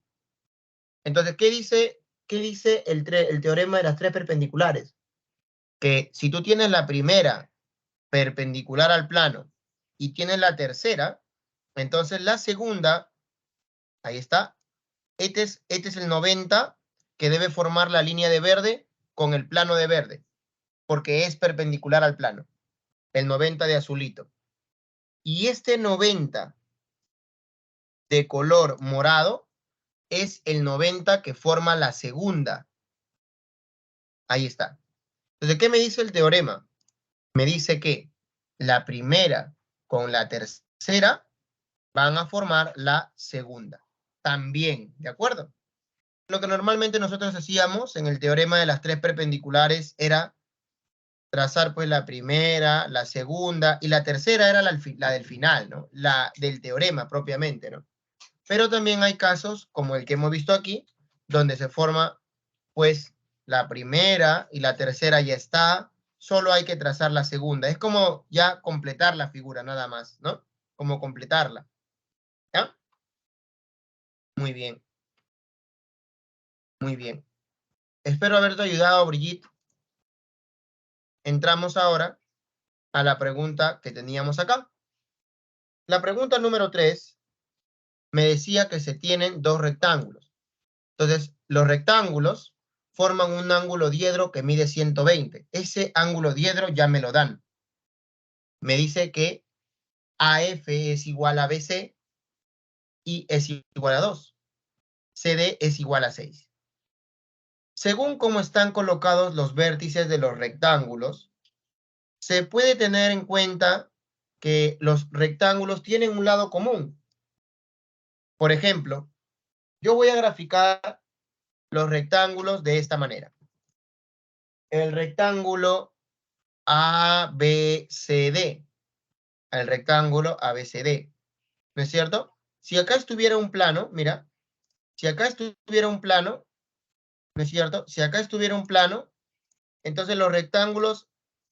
Entonces, ¿qué dice el teorema de las tres perpendiculares? Que si tú tienes la primera perpendicular al plano y tienes la tercera, entonces la segunda, ahí está, este es el 90 que debe formar la línea de verde con el plano de verde, porque es perpendicular al plano, el 90 de azulito. Y este 90 de color morado es el 90 que forma la segunda. Ahí está. Entonces, ¿qué me dice el teorema? Me dice que la primera con la tercera van a formar la segunda. También, ¿de acuerdo? Lo que normalmente nosotros hacíamos en el teorema de las tres perpendiculares era trazar pues la primera, la segunda y la tercera era la del final, ¿no? La del teorema propiamente, ¿no? Pero también hay casos como el que hemos visto aquí, donde se forma pues la primera y la tercera ya está, solo hay que trazar la segunda. Es como ya completar la figura nada más, ¿no? Como completarla. ¿Ya? Muy bien, muy bien. Espero haberte ayudado, Brigitte. Entramos ahora a la pregunta que teníamos acá. La pregunta número 3 me decía que se tienen dos rectángulos. Entonces, los rectángulos forman un ángulo diedro que mide 120. Ese ángulo diedro ya me lo dan. Me dice que AF es igual a BC y es igual a 2. CD es igual a 6. Según cómo están colocados los vértices de los rectángulos, se puede tener en cuenta que los rectángulos tienen un lado común. Por ejemplo, yo voy a graficar los rectángulos de esta manera. El rectángulo ABCD. El rectángulo ABCD. ¿No es cierto? Si acá estuviera un plano, mira, si acá estuviera un plano, ¿no es cierto? Si acá estuviera un plano, entonces los rectángulos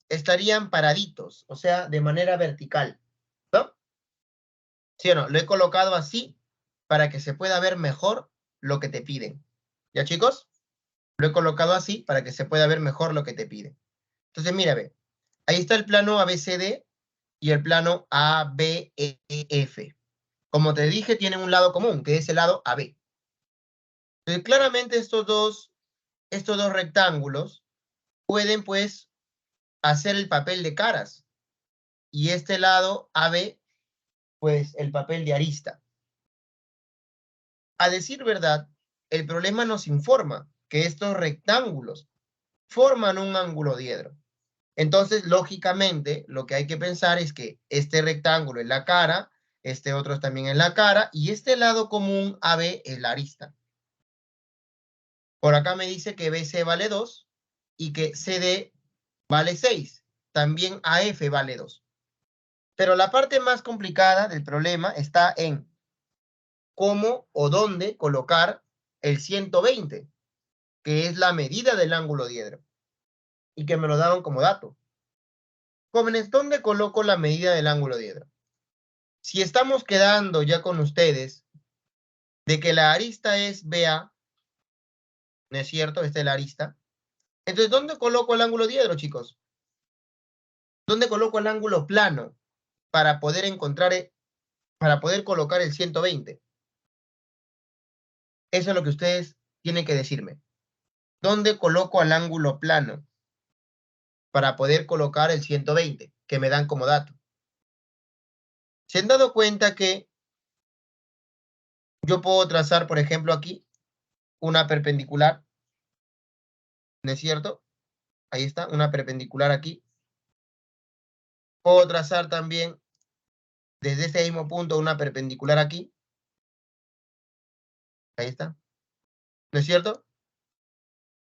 estarían paraditos, o sea, de manera vertical, ¿no? ¿Sí o no? Lo he colocado así para que se pueda ver mejor lo que te piden. ¿Ya, chicos? Lo he colocado así para que se pueda ver mejor lo que te piden. Entonces, mira, ve. Ahí está el plano ABCD y el plano ABEF. Como te dije, tienen un lado común, que es el lado AB. Entonces, claramente estos dos rectángulos pueden, pues, hacer el papel de caras. Y este lado AB, pues, el papel de arista. A decir verdad, el problema nos informa que estos rectángulos forman un ángulo diedro. Entonces, lógicamente, lo que hay que pensar es que este rectángulo es la cara, este otro también es la cara, y este lado común AB es la arista. Por acá me dice que BC vale 2 y que CD vale 6. También AF vale 2. Pero la parte más complicada del problema está en cómo o dónde colocar el 120, que es la medida del ángulo diedro, y que me lo daron como dato. Jóvenes, ¿dónde coloco la medida del ángulo diedro? Si estamos quedando ya con ustedes de que la arista es BA, ¿no es cierto? Esta es la arista. Entonces, ¿dónde coloco el ángulo diedro, chicos? ¿Dónde coloco el ángulo plano para poder encontrar, para poder colocar el 120? Eso es lo que ustedes tienen que decirme. ¿Dónde coloco el ángulo plano para poder colocar el 120 que me dan como dato? ¿Se han dado cuenta que yo puedo trazar, por ejemplo, aquí una perpendicular? ¿No es cierto? Ahí está, una perpendicular aquí. Puedo trazar también desde ese mismo punto una perpendicular aquí. Ahí está. ¿No es cierto?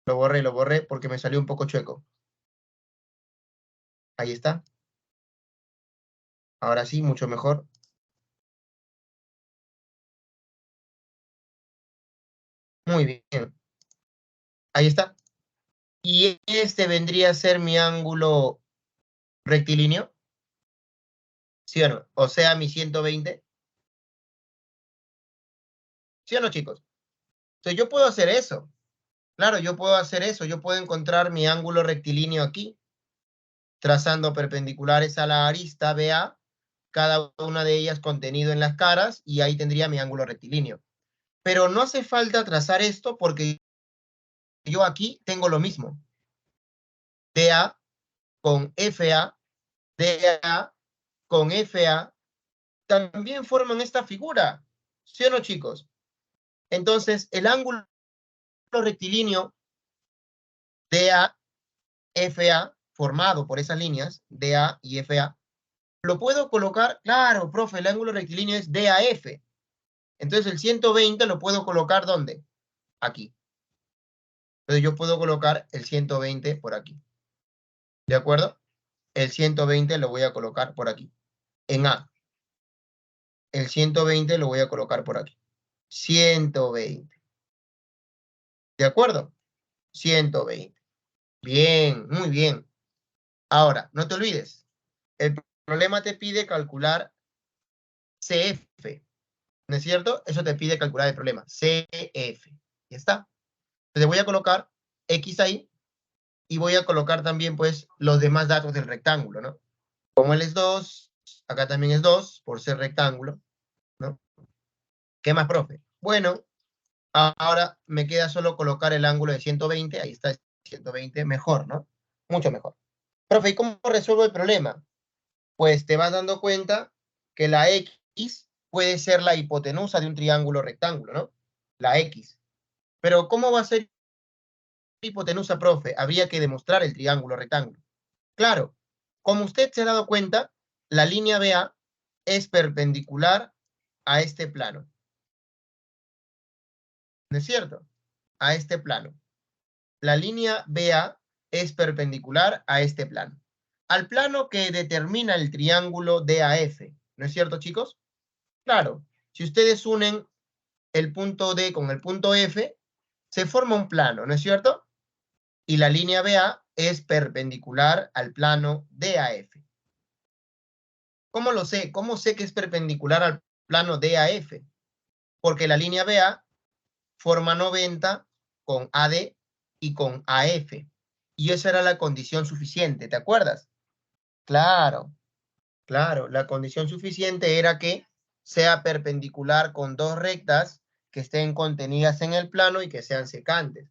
Lo borré porque me salió un poco chueco. Ahí está. Ahora sí, mucho mejor. Muy bien. Ahí está. Y este vendría a ser mi ángulo rectilíneo. ¿Sí o no? O sea, mi 120. ¿Sí o no, chicos? Entonces yo puedo hacer eso. Claro, yo puedo hacer eso. Yo puedo encontrar mi ángulo rectilíneo aquí, trazando perpendiculares a la arista BA, cada una de ellas contenido en las caras, y ahí tendría mi ángulo rectilíneo. Pero no hace falta trazar esto porque yo aquí tengo lo mismo. DA con FA, DA con FA, también forman esta figura. ¿Sí o no, chicos? Entonces, el ángulo rectilíneo DA, FA, formado por esas líneas, DA y FA, lo puedo colocar, claro, profe, el ángulo rectilíneo es DAF. Entonces, el 120 lo puedo colocar, ¿dónde? Aquí. Entonces, yo puedo colocar el 120 por aquí. ¿De acuerdo? El 120 lo voy a colocar por aquí, en A. El 120 lo voy a colocar por aquí. 120. ¿De acuerdo? 120. Bien, muy bien. Ahora, no te olvides, el problema te pide calcular CF, ¿no es cierto? Eso te pide calcular el problema, CF. ¿Ya está? Entonces voy a colocar X ahí y voy a colocar también, pues, los demás datos del rectángulo, ¿no? Como él es 2, acá también es 2, por ser rectángulo, ¿no? ¿Qué más, profe? Bueno, ahora me queda solo colocar el ángulo de 120, ahí está 120, mejor, ¿no? Mucho mejor. Profe, ¿y cómo resuelvo el problema? Pues te vas dando cuenta que la X puede ser la hipotenusa de un triángulo rectángulo, ¿no? La X. Pero ¿cómo va a ser hipotenusa, profe? Habría que demostrar el triángulo rectángulo. Claro, como usted se ha dado cuenta, la línea BA es perpendicular a este plano. ¿No es cierto? A este plano. La línea BA es perpendicular a este plano. Al plano que determina el triángulo DAF. ¿No es cierto, chicos? Claro, si ustedes unen el punto D con el punto F, se forma un plano, ¿no es cierto? Y la línea BA es perpendicular al plano DAF. ¿Cómo lo sé? ¿Cómo sé que es perpendicular al plano DAF? Porque la línea BA forma 90 con AD y con AF. Y esa era la condición suficiente, ¿te acuerdas? Claro, claro, la condición suficiente era que sea perpendicular con dos rectas que estén contenidas en el plano y que sean secantes.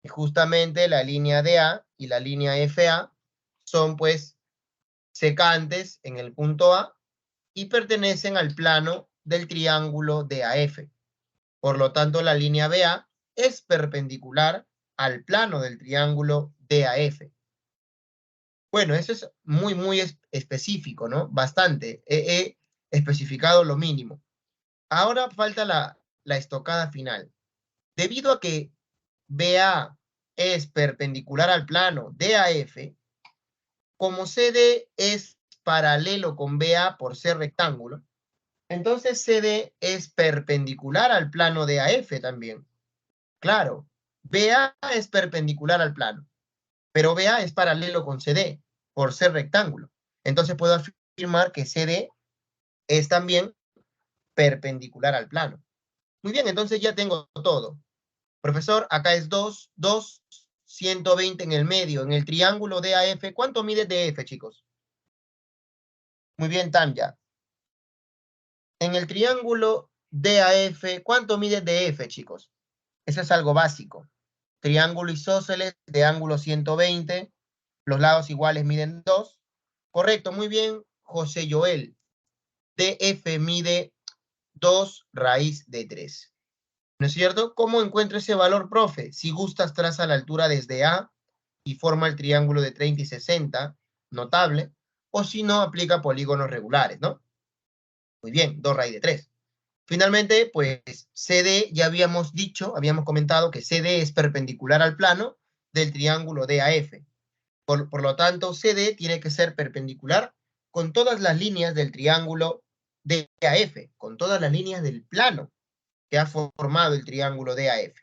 Y justamente la línea DA y la línea FA son pues secantes en el punto A y pertenecen al plano del triángulo DAF. Por lo tanto, la línea BA es perpendicular al plano del triángulo DAF. Bueno, eso es muy específico, ¿no? Bastante. He especificado lo mínimo. Ahora falta la estocada final. Debido a que BA es perpendicular al plano DAF, como CD es paralelo con BA por ser rectángulo, entonces CD es perpendicular al plano DAF también. Claro, BA es perpendicular al plano, pero BA es paralelo con CD por ser rectángulo. Entonces puedo afirmar que CD es también perpendicular al plano. Muy bien, entonces ya tengo todo. Profesor, acá es 2, 2, 120 en el medio, en el triángulo DAF. ¿Cuánto mide DF, chicos? Muy bien, Tanya. En el triángulo DAF, ¿cuánto mide DF, chicos? Eso es algo básico. Triángulo isósceles de ángulo 120. Los lados iguales miden 2. Correcto, muy bien, José Joel. DF mide 2 raíz de 3. ¿No es cierto? ¿Cómo encuentro ese valor, profe? Si gustas, traza la altura desde A y forma el triángulo de 30 y 60, notable, o si no, aplica polígonos regulares, ¿no? Muy bien, 2 raíz de 3. Finalmente, pues CD, ya habíamos dicho, habíamos comentado que CD es perpendicular al plano del triángulo DAF. Por lo tanto, CD tiene que ser perpendicular con todas las líneas del triángulo DAF, con todas las líneas del plano que ha formado el triángulo DAF.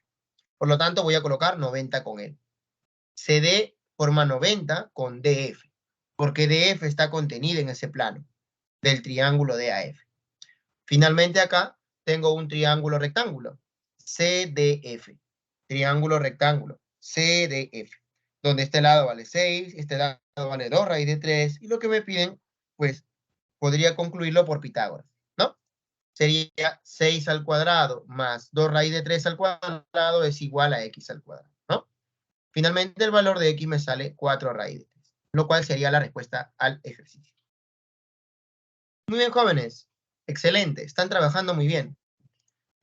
Por lo tanto, voy a colocar 90 con él. CD forma 90 con DF, porque DF está contenida en ese plano del triángulo DAF. Finalmente acá tengo un triángulo rectángulo, CDF, triángulo rectángulo, CDF, donde este lado vale 6, este lado vale 2 raíz de 3, y lo que me piden, pues, podría concluirlo por Pitágoras, ¿no? Sería 6 al cuadrado más 2 raíz de 3 al cuadrado es igual a x al cuadrado, ¿no? Finalmente el valor de x me sale 4 raíz de 3, lo cual sería la respuesta al ejercicio. Muy bien, jóvenes. Excelente. Están trabajando muy bien.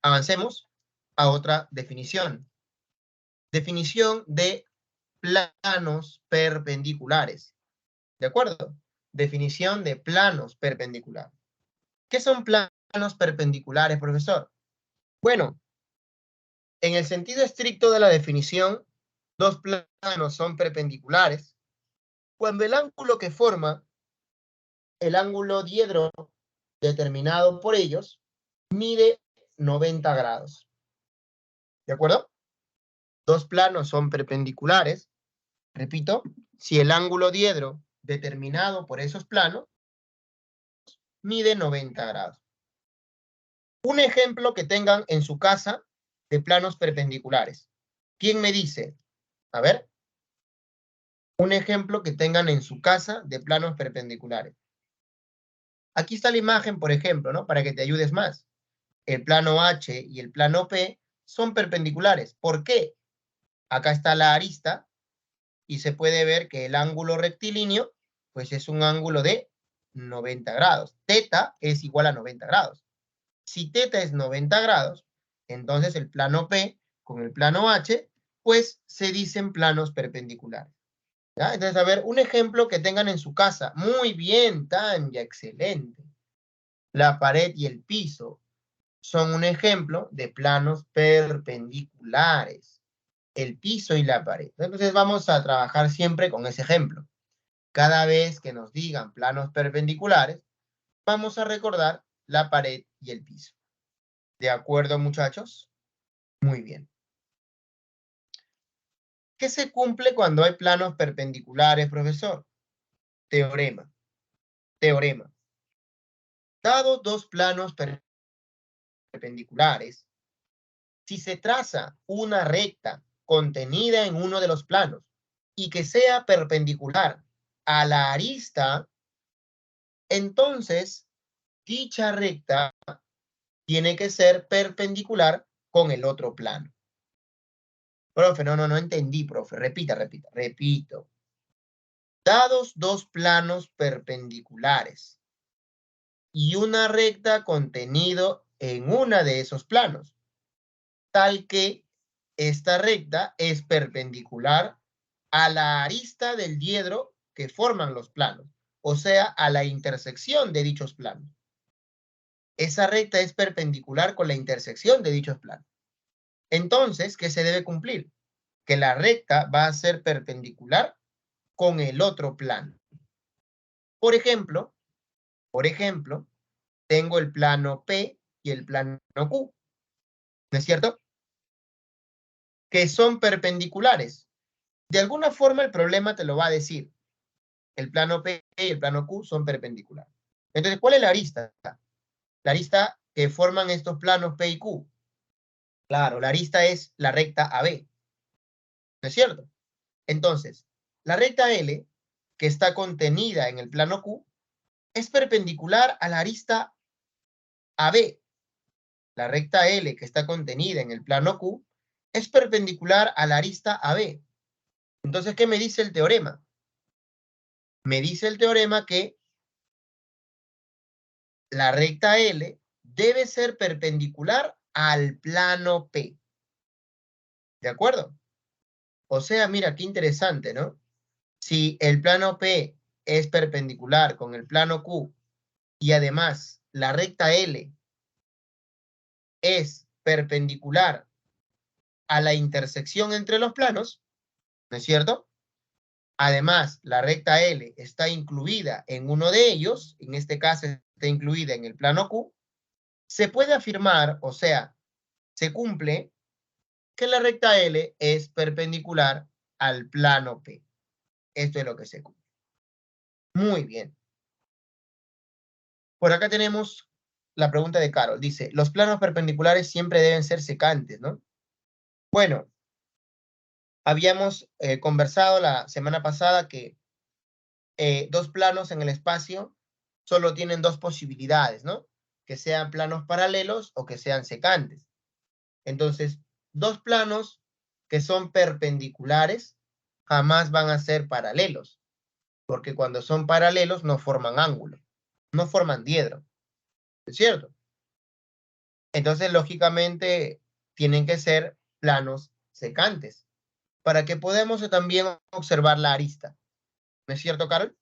Avancemos a otra definición. Definición de planos perpendiculares. ¿De acuerdo? Definición de planos perpendiculares. ¿Qué son planos perpendiculares, profesor? Bueno, en el sentido estricto de la definición, dos planos son perpendiculares cuando el ángulo que forma el ángulo diedro determinado por ellos mide 90 grados. ¿De acuerdo? Dos planos son perpendiculares. Repito, si el ángulo diedro determinado por esos planos mide 90 grados. Un ejemplo que tengan en su casa de planos perpendiculares. ¿Quién me dice? A ver. Un ejemplo que tengan en su casa de planos perpendiculares. Aquí está la imagen, por ejemplo, ¿no? Para que te ayudes más. El plano H y el plano P son perpendiculares. ¿Por qué? Acá está la arista y se puede ver que el ángulo rectilíneo, pues es un ángulo de 90 grados. Teta es igual a 90 grados. Si teta es 90 grados, entonces el plano P con el plano H, pues se dicen planos perpendiculares. ¿Ya? Entonces, a ver, un ejemplo que tengan en su casa. Muy bien, Tanya, excelente. La pared y el piso son un ejemplo de planos perpendiculares. El piso y la pared. Entonces vamos a trabajar siempre con ese ejemplo. Cada vez que nos digan planos perpendiculares, vamos a recordar la pared y el piso. ¿De acuerdo, muchachos? Muy bien. ¿Qué se cumple cuando hay planos perpendiculares, profesor? Teorema. Teorema. Dados dos planos perpendiculares, si se traza una recta contenida en uno de los planos y que sea perpendicular a la arista, entonces dicha recta tiene que ser perpendicular con el otro plano. Profe, no entendí, profe. Repito. Dados dos planos perpendiculares y una recta contenido en una de esos planos, tal que esta recta es perpendicular a la arista del diedro que forman los planos, o sea, a la intersección de dichos planos. Esa recta es perpendicular con la intersección de dichos planos. Entonces, ¿qué se debe cumplir? Que la recta va a ser perpendicular con el otro plano. Por ejemplo, tengo el plano P y el plano Q, ¿no es cierto? Que son perpendiculares. De alguna forma el problema te lo va a decir. El plano P y el plano Q son perpendiculares. Entonces, ¿cuál es la arista? La arista que forman estos planos P y Q. Claro, la arista es la recta AB, ¿no es cierto? Entonces, la recta L, que está contenida en el plano Q, es perpendicular a la arista AB. La recta L, que está contenida en el plano Q, es perpendicular a la arista AB. Entonces, ¿qué me dice el teorema? Me dice el teorema que la recta L debe ser perpendicular al plano P. ¿De acuerdo? O sea, mira, qué interesante, ¿no? Si el plano P es perpendicular con el plano Q y además la recta L es perpendicular a la intersección entre los planos, ¿no es cierto? Además, la recta L está incluida en uno de ellos, en este caso está incluida en el plano Q, se puede afirmar, o sea, se cumple que la recta L es perpendicular al plano P. Esto es lo que se cumple. Muy bien. Por acá tenemos la pregunta de Carol. Dice, los planos perpendiculares siempre deben ser secantes, ¿no? Bueno, habíamos conversado la semana pasada que dos planos en el espacio solo tienen dos posibilidades, ¿no? Que sean planos paralelos o que sean secantes. Entonces, dos planos que son perpendiculares jamás van a ser paralelos, porque cuando son paralelos no forman ángulo, no forman diedro, ¿es cierto? Entonces, lógicamente, tienen que ser planos secantes, para que podamos también observar la arista. ¿No es cierto, Carol?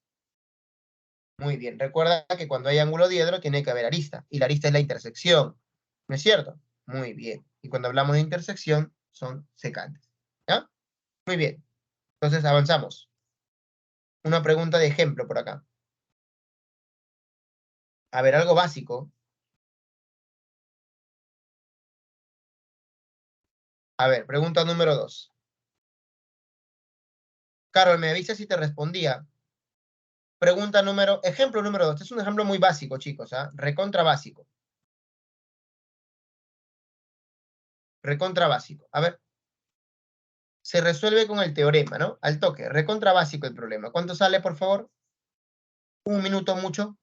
Muy bien. Recuerda que cuando hay ángulo diedro tiene que haber arista, y la arista es la intersección. ¿No es cierto? Muy bien. Y cuando hablamos de intersección, son secantes. ¿Ya? Muy bien. Entonces, avanzamos. Una pregunta de ejemplo por acá. A ver, algo básico. A ver, pregunta número 2. Carol, me avisa si te respondía. Ejemplo número 2. Este es un ejemplo muy básico, chicos, ¿ah? Recontra básico. Recontra básico. A ver, se resuelve con el teorema, ¿no? Al toque, recontra básico el problema. ¿Cuánto sale, por favor? Un minuto mucho.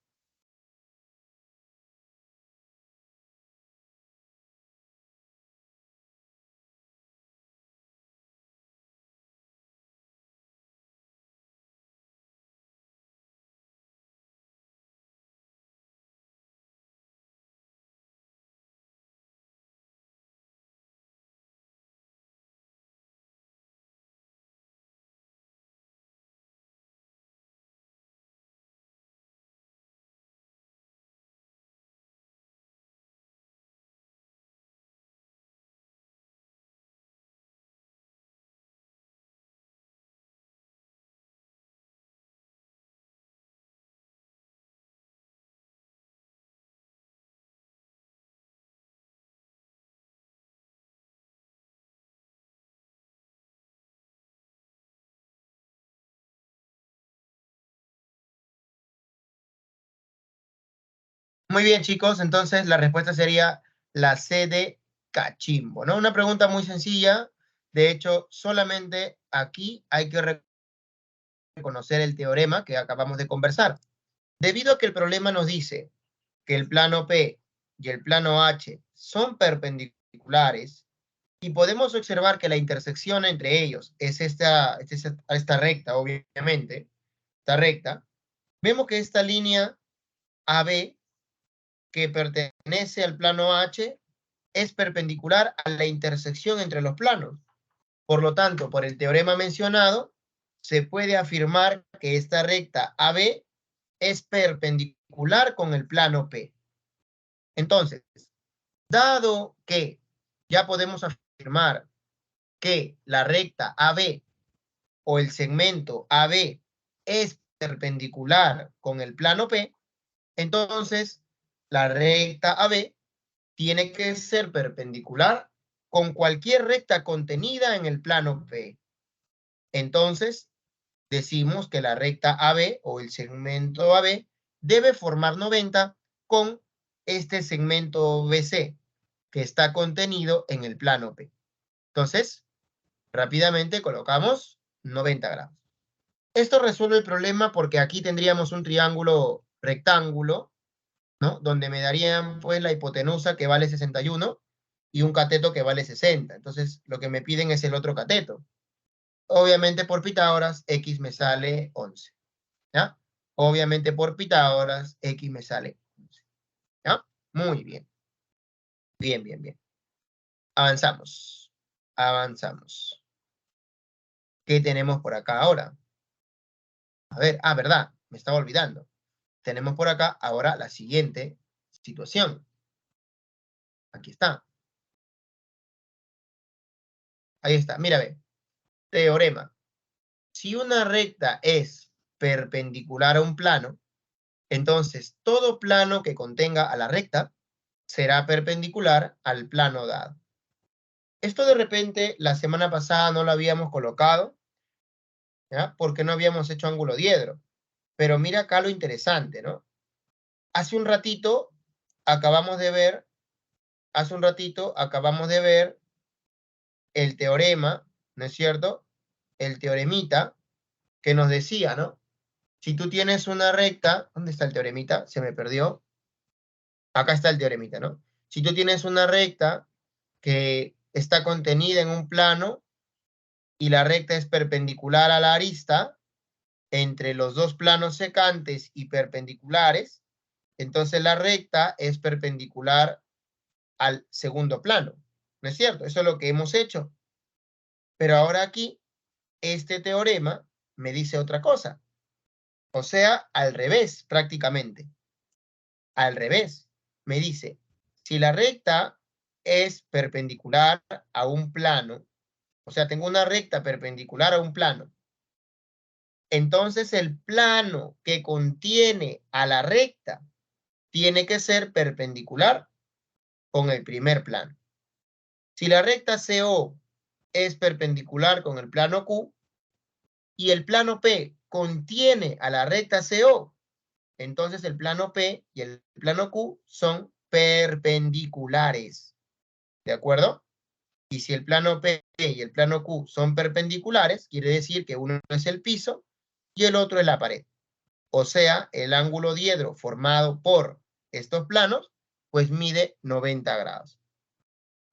Muy bien, chicos. Entonces, la respuesta sería la C de cachimbo, ¿no? Una pregunta muy sencilla. De hecho, solamente aquí hay que reconocer el teorema que acabamos de conversar. Debido a que el problema nos dice que el plano P y el plano H son perpendiculares y podemos observar que la intersección entre ellos es esta recta, obviamente, esta recta, vemos que esta línea AB que pertenece al plano H es perpendicular a la intersección entre los planos. Por lo tanto, por el teorema mencionado, se puede afirmar que esta recta AB es perpendicular con el plano P. Entonces, dado que ya podemos afirmar que la recta AB o el segmento AB es perpendicular con el plano P, entonces la recta AB tiene que ser perpendicular con cualquier recta contenida en el plano P. Entonces, decimos que la recta AB o el segmento AB debe formar 90 con este segmento BC que está contenido en el plano P. Entonces, rápidamente colocamos 90 grados. Esto resuelve el problema porque aquí tendríamos un triángulo rectángulo, ¿no? Donde me darían pues la hipotenusa que vale 61 y un cateto que vale 60. Entonces, lo que me piden es el otro cateto. Obviamente por Pitágoras, X me sale 11. ¿Ya? Obviamente por Pitágoras, X me sale 11. ¿Ya? Muy bien. Bien, bien, bien. Avanzamos. Avanzamos. ¿Qué tenemos por acá ahora? A ver, verdad, me estaba olvidando. Tenemos por acá ahora la siguiente situación. Aquí está. Ahí está. Mira, ve. Teorema. Si una recta es perpendicular a un plano, entonces todo plano que contenga a la recta será perpendicular al plano dado. Esto de repente la semana pasada no lo habíamos colocado, ¿ya? Porque no habíamos hecho ángulo diedro. Pero mira acá lo interesante, ¿no? Hace un ratito acabamos de ver el teorema, ¿no es cierto? El teoremita que nos decía, ¿no? Si tú tienes una recta, ¿dónde está el teoremita? Se me perdió. Acá está el teoremita, ¿no? Si tú tienes una recta que está contenida en un plano y la recta es perpendicular a la arista entre los dos planos secantes y perpendiculares, entonces la recta es perpendicular al segundo plano. ¿No es cierto? Eso es lo que hemos hecho. Pero ahora aquí, este teorema me dice otra cosa. O sea, al revés, prácticamente. Al revés. Me dice, si la recta es perpendicular a un plano, o sea, tengo una recta perpendicular a un plano, entonces el plano que contiene a la recta tiene que ser perpendicular con el primer plano. Si la recta CO es perpendicular con el plano Q y el plano P contiene a la recta CO, entonces el plano P y el plano Q son perpendiculares. ¿De acuerdo? Y si el plano P y el plano Q son perpendiculares, quiere decir que uno es el piso y el otro es la pared. O sea, el ángulo diedro formado por estos planos, pues mide 90 grados.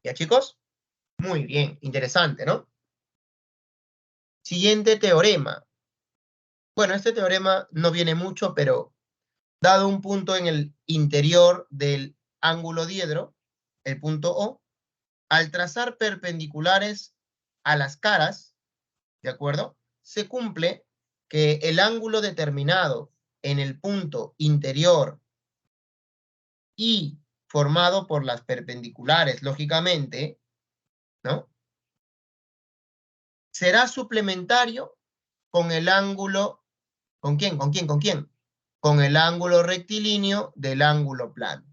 ¿Ya, chicos? Muy bien, interesante, ¿no? Siguiente teorema. Bueno, este teorema no viene mucho, pero dado un punto en el interior del ángulo diedro, el punto O, al trazar perpendiculares a las caras, ¿de acuerdo? Se cumple que el ángulo determinado en el punto interior y formado por las perpendiculares, lógicamente, ¿no? Será suplementario con el ángulo, ¿con quién? ¿Con quién? ¿Con quién? Con el ángulo rectilíneo del ángulo plano.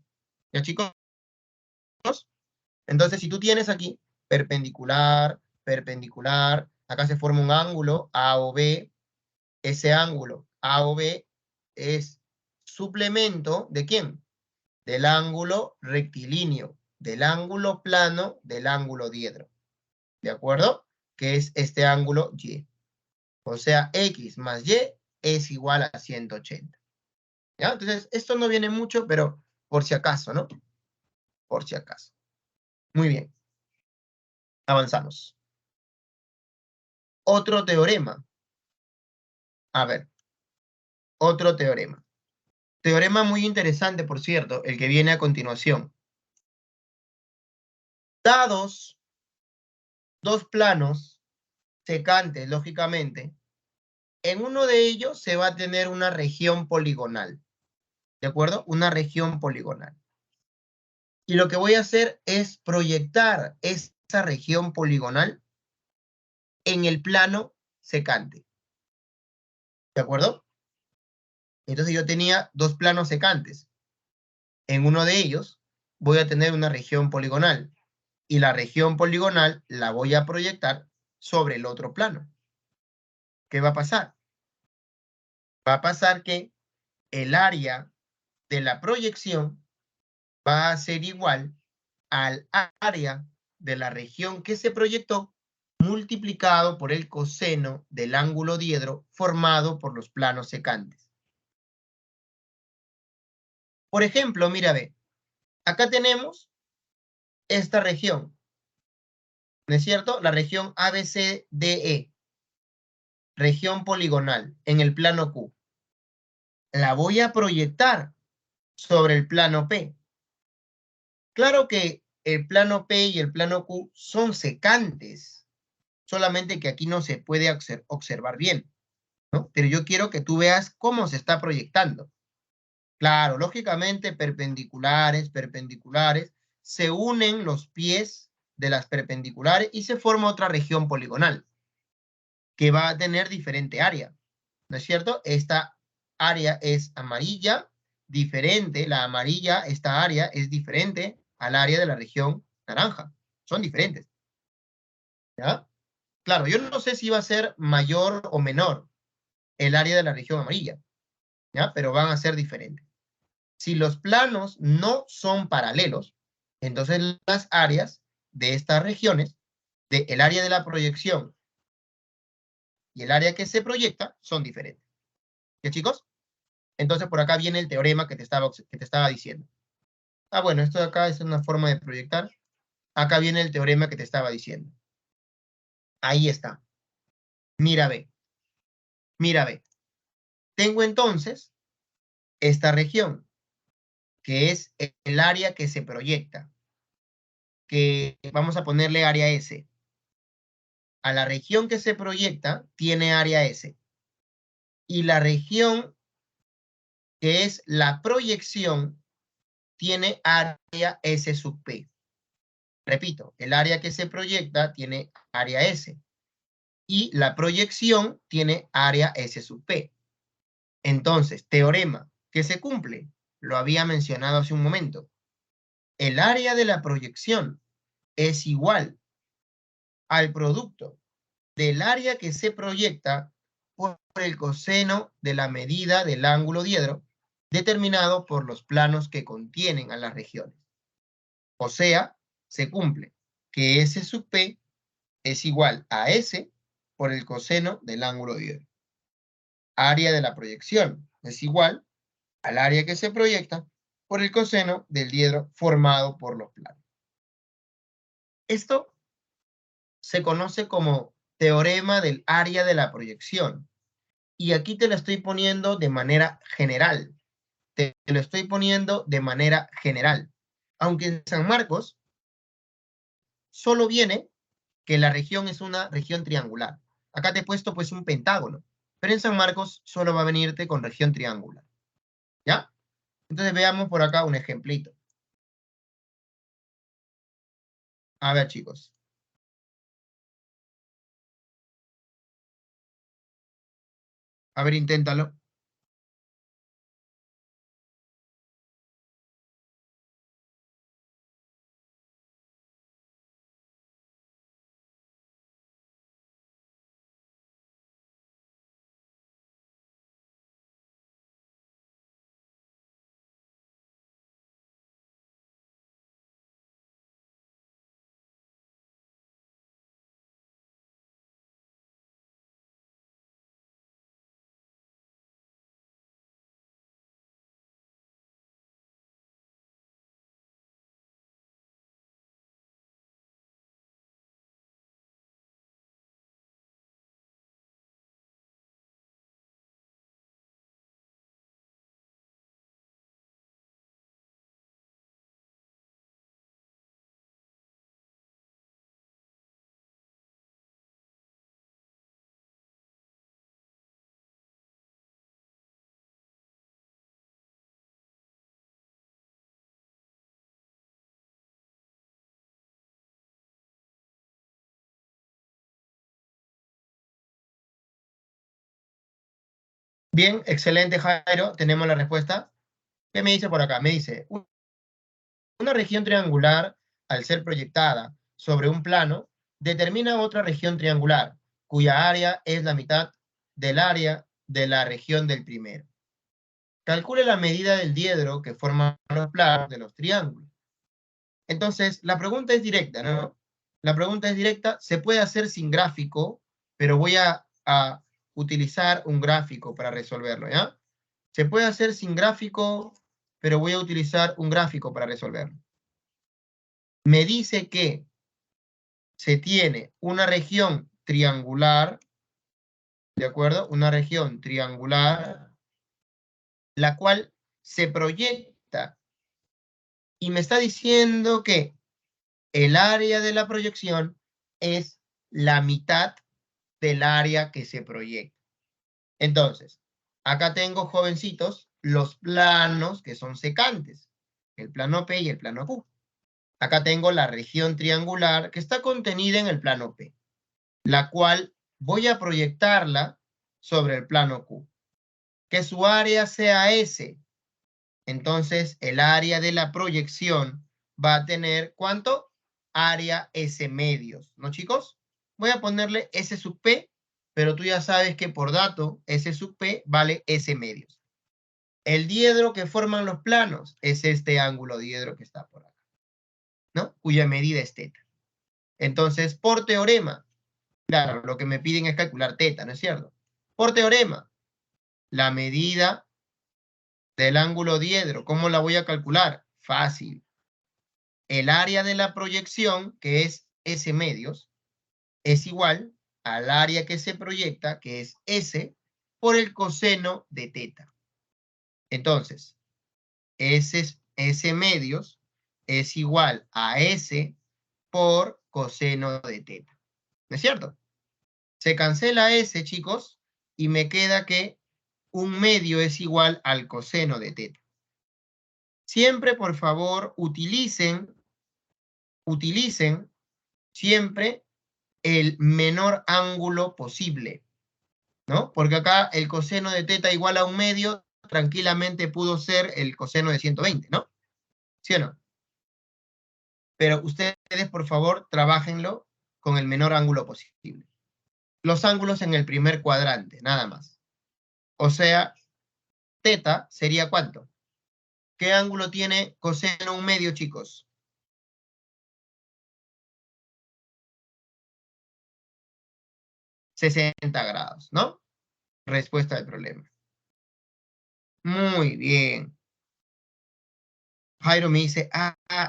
¿Ya, chicos? Entonces, si tú tienes aquí perpendicular, perpendicular, acá se forma un ángulo A o B, ese ángulo A o B es suplemento ¿de quién? Del ángulo rectilíneo, del ángulo plano, del ángulo diedro. ¿De acuerdo? Que es este ángulo Y. O sea, X más Y es igual a 180. ¿Ya? Entonces, esto no viene mucho, pero por si acaso, ¿no? Por si acaso. Muy bien. Avanzamos. Otro teorema. A ver, otro teorema. Teorema muy interesante, por cierto, el que viene a continuación. Dados dos planos secantes, lógicamente, en uno de ellos se va a tener una región poligonal, ¿de acuerdo? Una región poligonal. Y lo que voy a hacer es proyectar esa región poligonal en el plano secante, ¿de acuerdo? Entonces yo tenía dos planos secantes. En uno de ellos voy a tener una región poligonal y la región poligonal la voy a proyectar sobre el otro plano. ¿Qué va a pasar? Va a pasar que el área de la proyección va a ser igual al área de la región que se proyectó multiplicado por el coseno del ángulo diedro formado por los planos secantes. Por ejemplo, mira, ve, acá tenemos esta región, ¿no es cierto? La región ABCDE, región poligonal, en el plano Q. La voy a proyectar sobre el plano P. Claro que el plano P y el plano Q son secantes, solamente que aquí no se puede observar bien, ¿no? Pero yo quiero que tú veas cómo se está proyectando. Claro, lógicamente perpendiculares, perpendiculares, se unen los pies de las perpendiculares y se forma otra región poligonal que va a tener diferente área, ¿no es cierto? Esta área es amarilla, diferente, la amarilla, esta área es diferente al área de la región naranja. Son diferentes, ¿ya? Claro, yo no sé si va a ser mayor o menor el área de la región amarilla, ¿ya? Pero van a ser diferentes. Si los planos no son paralelos, entonces las áreas de estas regiones, del área de la proyección y el área que se proyecta, son diferentes. ¿Qué, chicos? Entonces por acá viene el teorema que te estaba diciendo. Ah, bueno, esto de acá es una forma de proyectar. Acá viene el teorema que te estaba diciendo. Ahí está. Mira, ve. Mira, ve. Tengo entonces esta región, que es el área que se proyecta, que vamos a ponerle área S. A la región que se proyecta tiene área S. Y la región que es la proyección tiene área S sub P. Repito, el área que se proyecta tiene área S. Y la proyección tiene área S sub P. Entonces, teorema que se cumple, lo había mencionado hace un momento. El área de la proyección es igual al producto del área que se proyecta por el coseno de la medida del ángulo diedro determinado por los planos que contienen a las regiones. O sea, se cumple que S sub P es igual a S por el coseno del ángulo diedro. Área de la proyección es igual al área que se proyecta por el coseno del diedro formado por los planos. Esto se conoce como teorema del área de la proyección. Y aquí te lo estoy poniendo de manera general. Te lo estoy poniendo de manera general. Aunque en San Marcos solo viene que la región es una región triangular. Acá te he puesto pues un pentágono. Pero en San Marcos solo va a venirte con región triangular. ¿Ya? Entonces veamos por acá un ejemplito. A ver, chicos. A ver, inténtalo. Bien, excelente, Jairo. Tenemos la respuesta. ¿Qué me dice por acá? Me dice, una región triangular, al ser proyectada sobre un plano, determina otra región triangular, cuya área es la mitad del área de la región del primero. Calcule la medida del diedro que forman los planos de los triángulos. Entonces, la pregunta es directa, ¿no? La pregunta es directa, se puede hacer sin gráfico, pero voy a utilizar un gráfico para resolverlo, ¿ya? Se puede hacer sin gráfico, pero voy a utilizar un gráfico para resolverlo. Me dice que se tiene una región triangular, ¿de acuerdo? Una región triangular, la cual se proyecta y me está diciendo que el área de la proyección es la mitad del área que se proyecta. Entonces, acá tengo, jovencitos, los planos que son secantes, el plano P y el plano Q. Acá tengo la región triangular que está contenida en el plano P, la cual voy a proyectarla sobre el plano Q. Que su área sea S. Entonces, el área de la proyección va a tener, ¿cuánto? Área S medios, ¿no, chicos? Voy a ponerle S sub P, pero tú ya sabes que por dato, S sub P vale S medios. El diedro que forman los planos es este ángulo diedro que está por acá, ¿no? Cuya medida es teta. Entonces, por teorema, claro, lo que me piden es calcular teta, ¿no es cierto? Por teorema, la medida del ángulo diedro, ¿cómo la voy a calcular? Fácil. El área de la proyección, que es S medios, es igual al área que se proyecta, que es S, por el coseno de teta. Entonces, S medios es igual a S por coseno de teta. ¿No es cierto? Se cancela S, chicos, y me queda que un medio es igual al coseno de teta. Siempre, por favor, utilicen siempre el menor ángulo posible, ¿no? Porque acá el coseno de teta igual a un medio, tranquilamente pudo ser el coseno de 120, ¿no? ¿Sí o no? Pero ustedes, por favor, trabájenlo con el menor ángulo posible. Los ángulos en el primer cuadrante, nada más. O sea, teta sería ¿cuánto? ¿Qué ángulo tiene coseno un medio, chicos? 60 grados, ¿no? Respuesta del problema. Muy bien. Jairo me dice,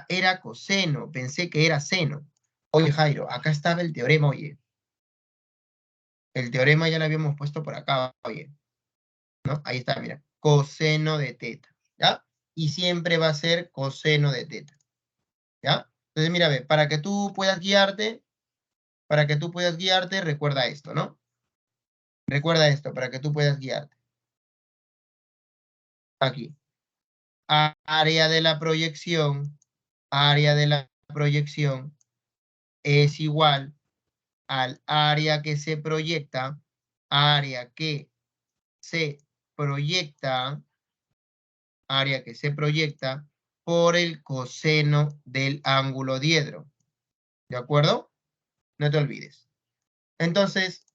era coseno, pensé que era seno. Oye, Jairo, acá estaba el teorema, oye. El teorema ya lo habíamos puesto por acá, oye. ¿No? Ahí está, mira. Coseno de teta, ¿ya? Y siempre va a ser coseno de teta, ¿ya? Entonces, mira, ve, para que tú puedas guiarte, recuerda esto, ¿no? Recuerda esto, para que tú puedas guiarte. Aquí. Área de la proyección es igual al área que se proyecta, área que se proyecta, área que se proyecta por el coseno del ángulo diedro. ¿De acuerdo? No te olvides. Entonces,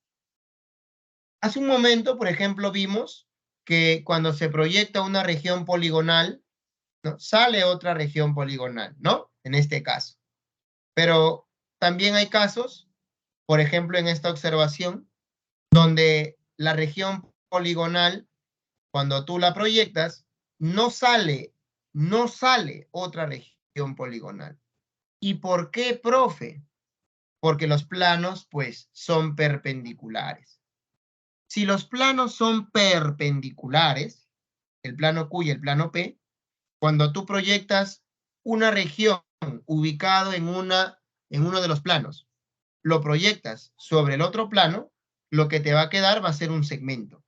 hace un momento, por ejemplo, vimos que cuando se proyecta una región poligonal, ¿no? Sale otra región poligonal, ¿no? En este caso. Pero también hay casos, por ejemplo, en esta observación, donde la región poligonal, cuando tú la proyectas, no sale otra región poligonal. ¿Y por qué, profe? Porque los planos, pues, son perpendiculares. Si los planos son perpendiculares, el plano Q y el plano P, cuando tú proyectas una región ubicado en uno de los planos, lo proyectas sobre el otro plano, lo que te va a quedar va a ser un segmento,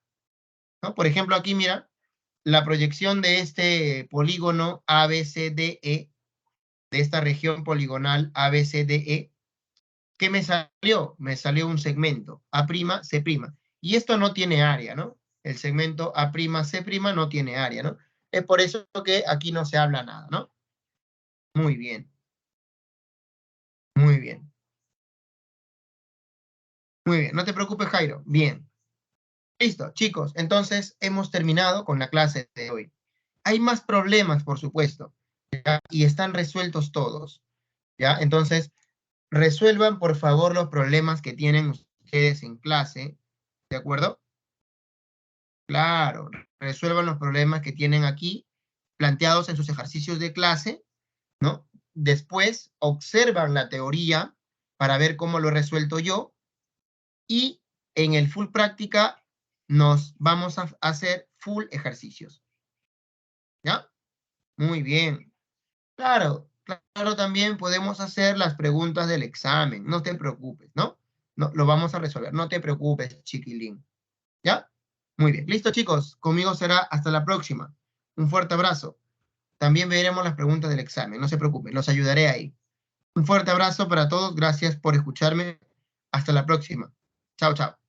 ¿no? Por ejemplo, aquí mira, la proyección de este polígono ABCDE, de esta región poligonal ABCDE, ¿qué me salió? Me salió un segmento, A', C'. Y esto no tiene área, ¿no? El segmento A'C' no tiene área, ¿no? Es por eso que aquí no se habla nada, ¿no? Muy bien. Muy bien. Muy bien. No te preocupes, Jairo. Bien. Listo, chicos. Entonces, hemos terminado con la clase de hoy. Hay más problemas, por supuesto, ¿ya? Y están resueltos todos, ¿ya? Entonces, resuelvan, por favor, los problemas que tienen ustedes en clase, ¿de acuerdo? Claro, resuelvan los problemas que tienen aquí planteados en sus ejercicios de clase, ¿no? Después observan la teoría para ver cómo lo he resuelto yo y en el full práctica nos vamos a hacer full ejercicios, ¿ya? Muy bien. Claro, claro, también podemos hacer las preguntas del examen, no te preocupes, ¿no? No, lo vamos a resolver, no te preocupes, chiquilín, ¿ya? Muy bien, listo chicos, conmigo será hasta la próxima. Un fuerte abrazo. También veremos las preguntas del examen, no se preocupen, los ayudaré ahí. Un fuerte abrazo para todos, gracias por escucharme. Hasta la próxima. Chao, chao.